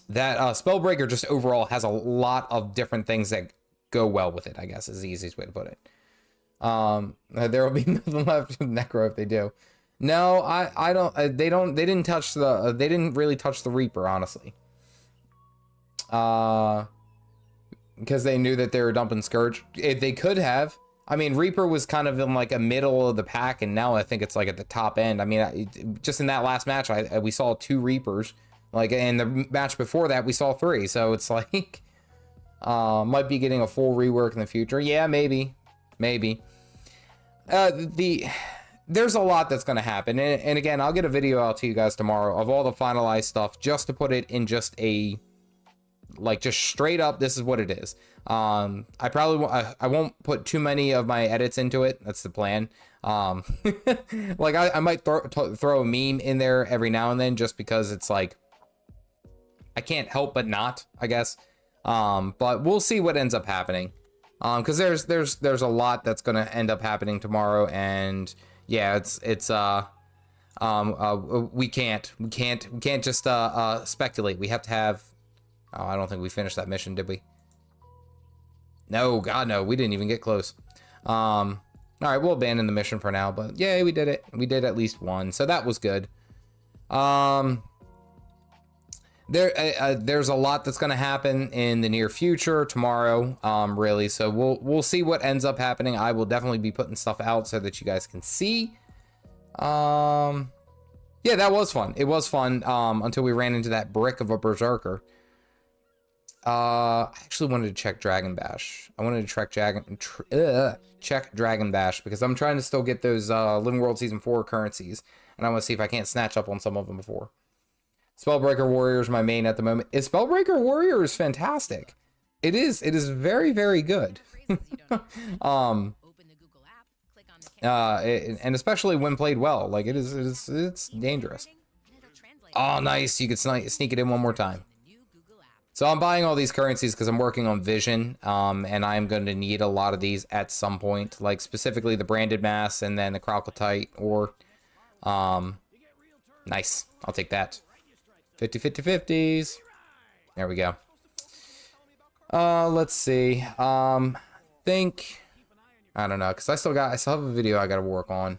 Speaker 1: that Spellbreaker just overall has a lot of different things that go well with it, I guess is the easiest way to put it. There will be nothing left in Necro if they do. No, I don't. They didn't touch the. They didn't really touch the Reaper, honestly. Because they knew that they were dumping Scourge. They could have. I mean, Reaper was kind of in like a middle of the pack, and now I think it's like at the top end. I mean, just in that last match, we saw 2 Reapers. Like, and the match before that, we saw 3. So it's like, might be getting a full rework in the future. Yeah, maybe. There's a lot that's going to happen. And again, I'll get a video out to you guys tomorrow of all the finalized stuff, just to put it in just a, like, just straight up, this is what it is. I won't put too many of my edits into it. That's the plan. Like I might throw a meme in there every now and then, just because it's like, I can't help but not, I guess. But we'll see what ends up happening. Because there's a lot that's going to end up happening tomorrow, and yeah, we can't just speculate. We have to have. Oh, I don't think we finished that mission, did we? No, God, no, we didn't even get close. All right, we'll abandon the mission for now, but yeah, we did it. We did at least one, so that was good. There's a lot that's going to happen in the near future tomorrow, really. So we'll see what ends up happening. I will definitely be putting stuff out so that you guys can see. Yeah, that was fun. It was fun until we ran into that brick of a Berserker. I actually wanted to check Dragon Bash. I wanted to check Dragon Bash because I'm trying to still get those Living World Season 4 currencies, and I want to see if I can't snatch up on some of them before. Spellbreaker Warrior is my main at the moment. Spellbreaker Warrior is fantastic. It is very, very good. And especially when played well, like it's dangerous. Oh, nice. You could sneak it in one more time. So I'm buying all these currencies because I'm working on Vision, and I'm going to need a lot of these at some point, like specifically the Branded Mass and then the Crocotite or, nice. I'll take that. 50-50-50s. There we go. Let's see. I don't know, because I still have a video I got to work on.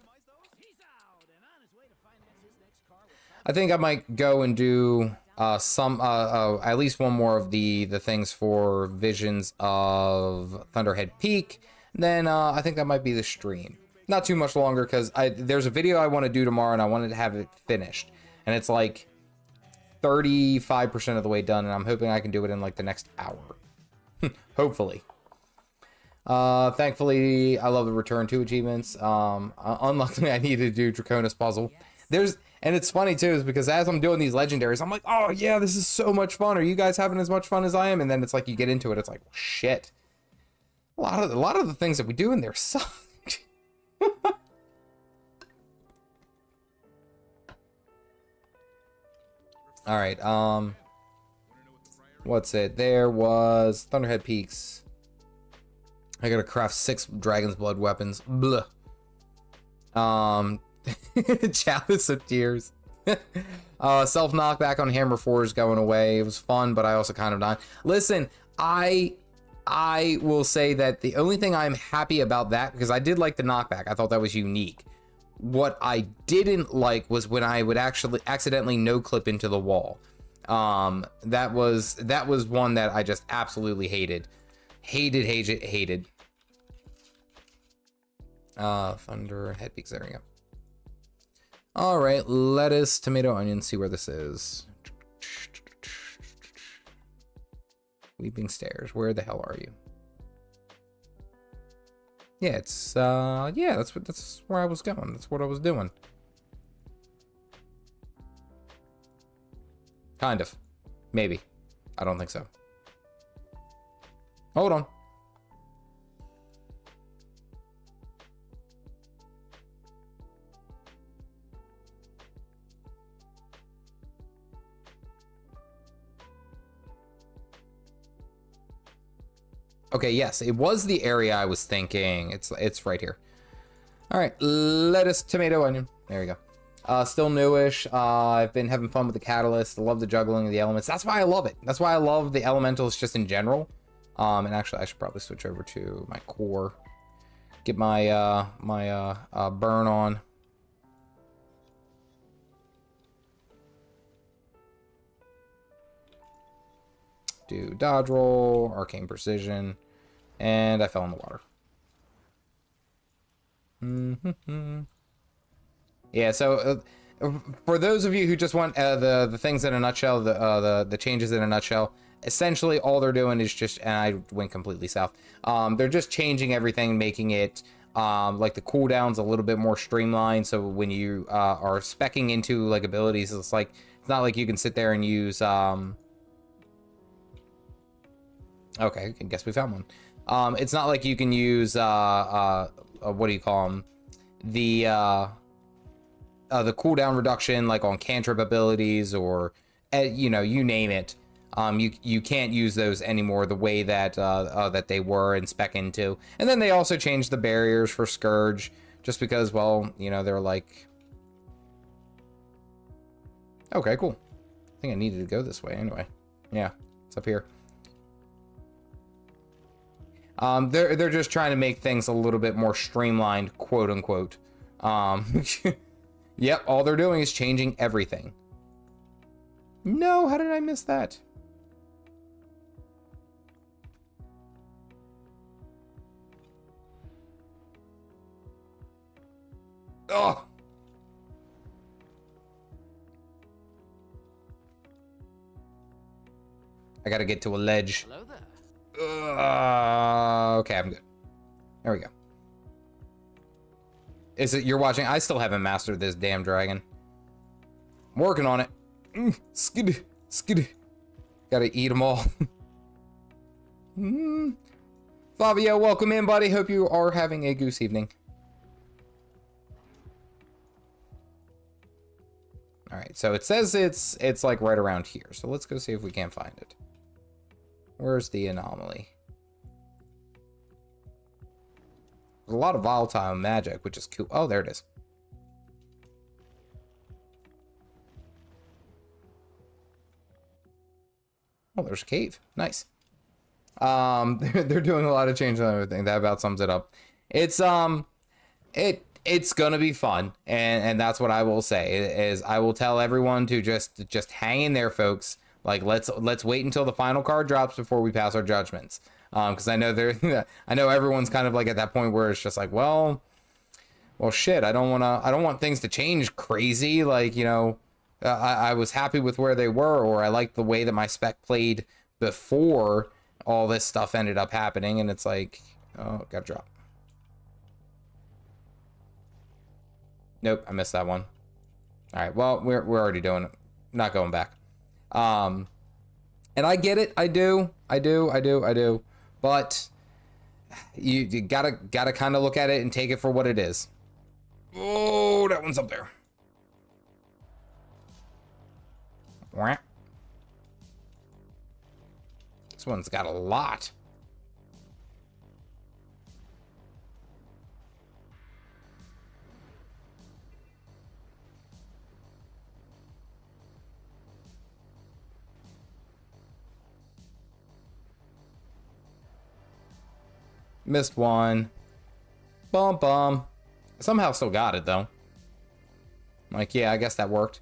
Speaker 1: I think I might go and do at least one more of the things for Visions of Thunderhead Peak. Then I think that might be the stream. Not too much longer, because there's a video I want to do tomorrow, and I wanted to have it finished. And it's like 35% of the way done, and I'm hoping I can do it in like the next hour. Hopefully. Thankfully, I love the Return to achievements. Unluckily, I need to do Draconis puzzle. And it's funny too, is because as I'm doing these legendaries, I'm like, oh yeah, this is so much fun. Are you guys having as much fun as I am? And then it's like you get into it, it's like, well, shit. A lot of the things that we do in there suck. All right. What's it? There was Thunderhead Peaks. I gotta craft 6 Dragon's Blood weapons. Blah. Chalice of Tears. Self knockback on Hammer 4 is going away. It was fun, but I also kind of died. Listen, I will say that the only thing I'm happy about that, because I did like the knockback. I thought that was unique. What I didn't like was when I would actually accidentally no clip into the wall. That was one that I just absolutely hated. Hated. Thunder, head peaks, there we go. All right, lettuce, tomato, onion, see where this is. Weeping Stairs, where the hell are you? Yeah, it's, yeah, that's where I was going. That's what I was doing. Kind of. Maybe. I don't think so. Hold on. Okay, yes, it was the area I was thinking. It's right here. All right, lettuce, tomato, onion. There we go. Still newish. I've been having fun with the catalyst. I love the juggling of the elements. That's why I love it. That's why I love the elementals just in general. And actually, I should probably switch over to my core. Get my burn on. Do dodge roll, arcane precision, and I fell in the water. Yeah, so for those of you who just want the things in a nutshell, the changes in a nutshell, essentially all they're doing is just, and I went completely south. They're just changing everything, making it like the cooldowns a little bit more streamlined. So when you are specking into like abilities, it's not like you can sit there and use. Okay, I guess we found one. It's not like you can use what do you call them? The cooldown reduction, like on cantrip abilities or you know, you name it. You can't use those anymore the way that that they were in spec into. And then they also changed the barriers for Scourge, just because, well, you know, they're like, okay, cool. I think I needed to go this way anyway. Yeah, it's up here. They're just trying to make things a little bit more streamlined, quote unquote. Yep, all they're doing is changing everything. No, how did I miss that? Oh. I gotta get to a ledge.
Speaker 3: Hello there.
Speaker 1: Okay, I'm good. There we go. Is it you're watching? I still haven't mastered this damn dragon. I'm working on it. Skid, skid. Gotta eat them all. Fabio, welcome in, buddy. Hope you are having a goose evening. All right, so it says it's like right around here. So let's go see if we can't find it. Where's the anomaly? There's a lot of volatile magic, which is cool. Oh, there it is. Oh, there's a cave. Nice. They're doing a lot of changes on everything. That about sums it up. It's gonna be fun, and that's what I will say. Is I will tell everyone to just hang in there, folks. Like let's wait until the final card drops before we pass our judgments. Because I know I know everyone's kind of like at that point where it's just like, well shit, I don't want things to change crazy. Like, you know, I was happy with where they were, or I liked the way that my spec played before all this stuff ended up happening, and it's like, oh, got drop. Nope, I missed that one. All right, well, we're already doing it. Not going back. And I get it. I do. But you gotta kind of look at it and take it for what it is. Oh, that one's up there. This one's got a lot. Missed one. Bum. Somehow still got it, though. Like, yeah, I guess that worked.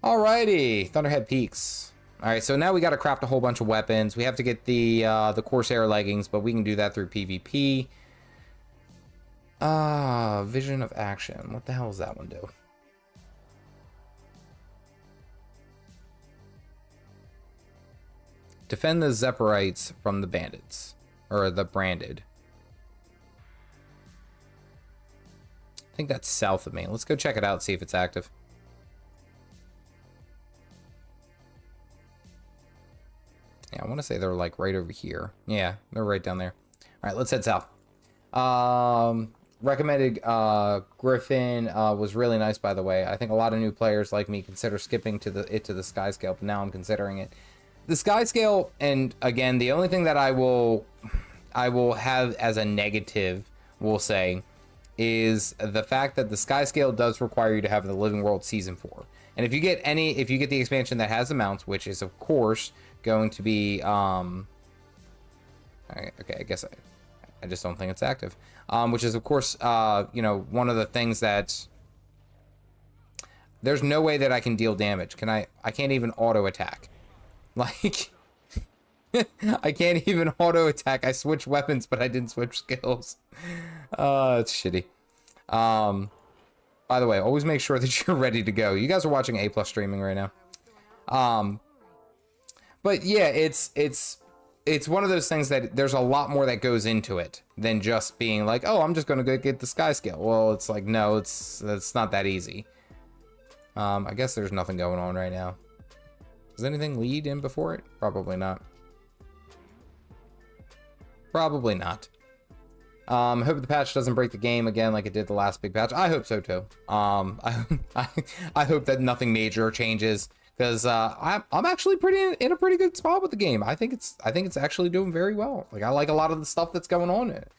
Speaker 1: Alrighty. Thunderhead Peaks. Alright, so now we got to craft a whole bunch of weapons. We have to get the Corsair leggings, but we can do that through PvP. Vision of action. What the hell does that one do? Defend the Zephyrite from the bandits. Or the branded. I think that's south of me. Let's go check it out, see if it's active. Yeah, I want to say they're like right over here. Yeah, they're right down there. All right, let's head south. Recommended Griffin was really nice, by the way. I think a lot of new players like me consider skipping to the sky scale, but now I'm considering it. The sky scale, and again, the only thing that I will have as a negative, we'll say, is the fact that the sky scale does require you to have the Living World Season 4. And if you get the expansion that has the mounts, which is of course going to be okay, I guess I just don't think it's active. Which is of course you know, one of the things that there's no way that I can deal damage. I can't even auto attack. Like I can't even auto attack. I switched weapons, but I didn't switch skills. It's shitty. By the way, always make sure that you're ready to go. You guys are watching A+ streaming right now. But yeah, it's one of those things that there's a lot more that goes into it than just being like, oh, I'm just gonna go get the sky scale. Well, it's like, no, it's not that easy. I guess there's nothing going on right now. Does anything lead in before it? Probably not. Probably not. I hope the patch doesn't break the game again like it did the last big patch. I hope so too. I hope that nothing major changes, because I'm actually in a pretty good spot with the game. I think it's actually doing very well. Like, I like a lot of the stuff that's going on in it.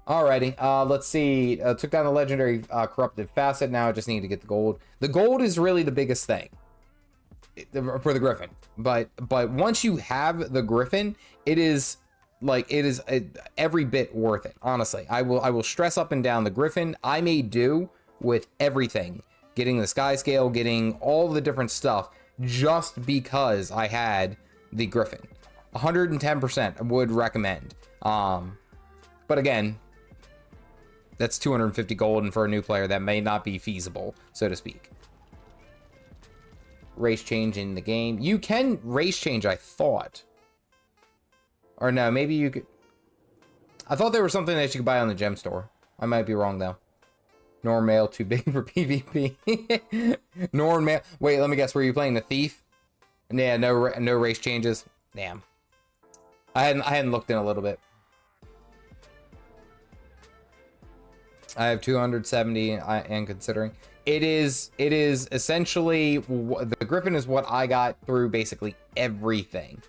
Speaker 1: Alrighty, let's see. Took down the legendary corrupted facet. Now I just need to get the gold. The gold is really the biggest thing for the Griffin. But once you have the Griffin, it is every bit worth it. Honestly, I will stress up and down the Griffin. I may do with everything, getting the sky scale, getting all the different stuff, just because I had the Griffin. 110% would recommend. But again, that's 250 gold, and for a new player that may not be feasible, so to speak. Race change in the game. You can race change, I thought. Or no, maybe you could... I thought there was something that you could buy on the gem store. I might be wrong, though. Normal too big for PvP. Normal. Wait, let me guess. Were you playing the thief? Yeah, no race changes. Damn. I hadn't looked in a little bit. I have 270 and considering. It is essentially... The Griffin is what I got through basically everything.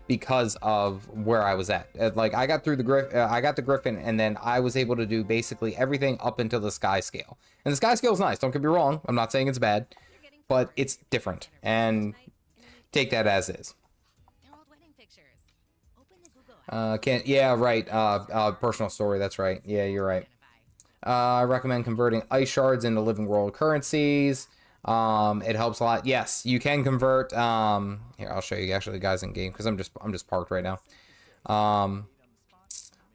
Speaker 1: Because of where I was at. Like, I got through the I got the Griffin, and then I was able to do basically everything up until the sky scale. And the sky scale is nice, don't get me wrong. I'm not saying it's bad, but it's different, and take that as is. Yeah, right. Personal story, that's right. Yeah, you're right. I recommend converting ice shards into living world currencies. It helps a lot. Yes, you can convert. Here, I'll show you actually, guys, in game, because I'm just parked right now.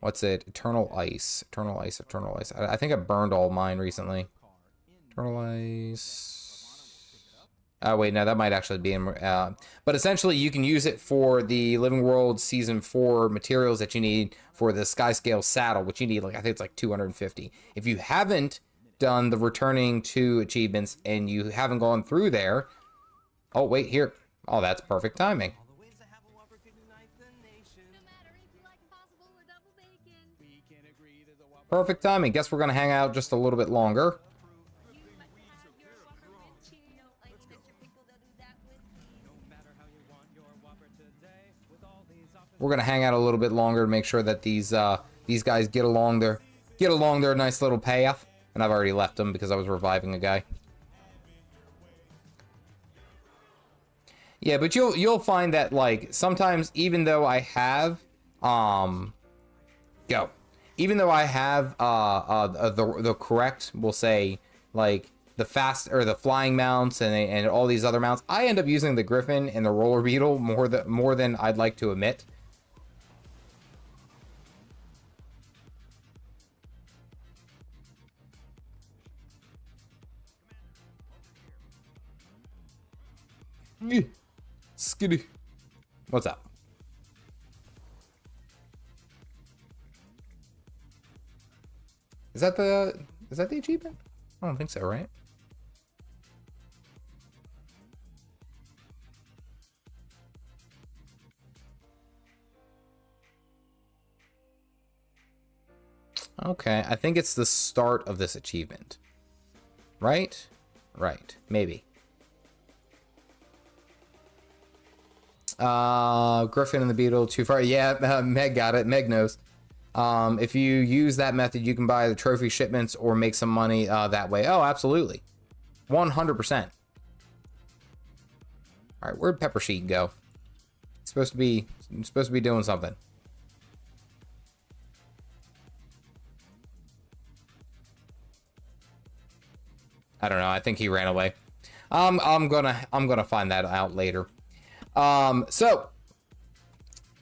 Speaker 1: What's it? Eternal ice. I think I burned all mine recently. Eternal ice. Oh wait, no, that might actually be in. But essentially, you can use it for the Living World Season 4 materials that you need for the Sky Scale saddle, which you need, like, I think it's like 250. If you haven't done the returning to achievements and you haven't gone through there, oh wait, here, oh, that's perfect timing. Perfect timing. Guess we're gonna hang out just a little bit longer. We're gonna hang out a little bit longer to make sure that these guys get along their nice little path. And I've already left them because I was reviving a guy. Yeah, but you'll find that, like, sometimes, even though I have even though I have the correct, we'll say, like, the fast or the flying mounts and all these other mounts, I end up using the Griffin and the roller beetle more than I'd like to admit. Skitty. What's up? Is that the achievement? I don't think so, right? Okay, I think it's the start of this achievement. Right? Right, maybe. Griffin and the Beetle, too far. Yeah, Meg got it. Meg knows. If you use that method, you can buy the trophy shipments or make some money that way. Oh, absolutely. 100%. All right, where'd Pepper Sheet go? It's supposed to be doing something. I don't know. I think he ran away. I'm gonna find that out later. So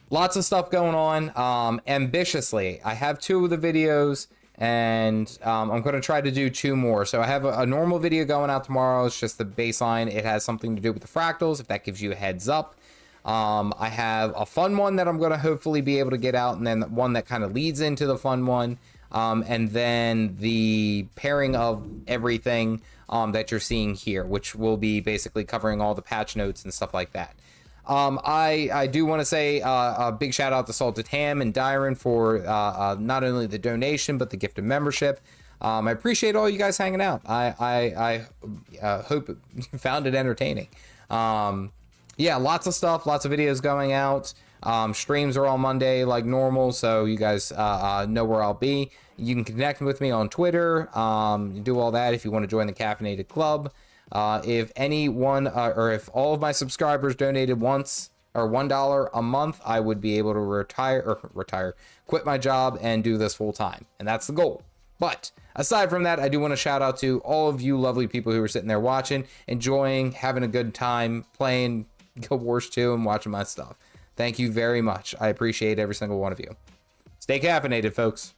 Speaker 1: lots of stuff going on. Ambitiously, I have 2 of the videos, and I'm gonna try to do 2 more. So I have a normal video going out tomorrow. It's just the baseline. It has something to do with the fractals, if that gives you a heads up. I have a fun one that I'm gonna hopefully be able to get out, and then one that kind of leads into the fun one. And then the pairing of everything that you're seeing here, which will be basically covering all the patch notes and stuff like that. I do want to say a big shout out to Salted Ham and Dyron for not only the donation, but the gift of membership. I appreciate all you guys hanging out. I hope you found it entertaining. Yeah, lots of stuff, lots of videos going out. Streams are all Monday like normal, so you guys know where I'll be. You can connect with me on Twitter, do all that if you want to join the Caffeinated Club. If anyone or if all of my subscribers donated once or $1 a month, I would be able to quit my job and do this full time, and that's the goal. But aside from that, I do want to shout out to all of you lovely people who are sitting there watching, enjoying, having a good time playing Gw2 2 and watching my stuff. Thank you very much. I appreciate every single one of you. Stay caffeinated, folks.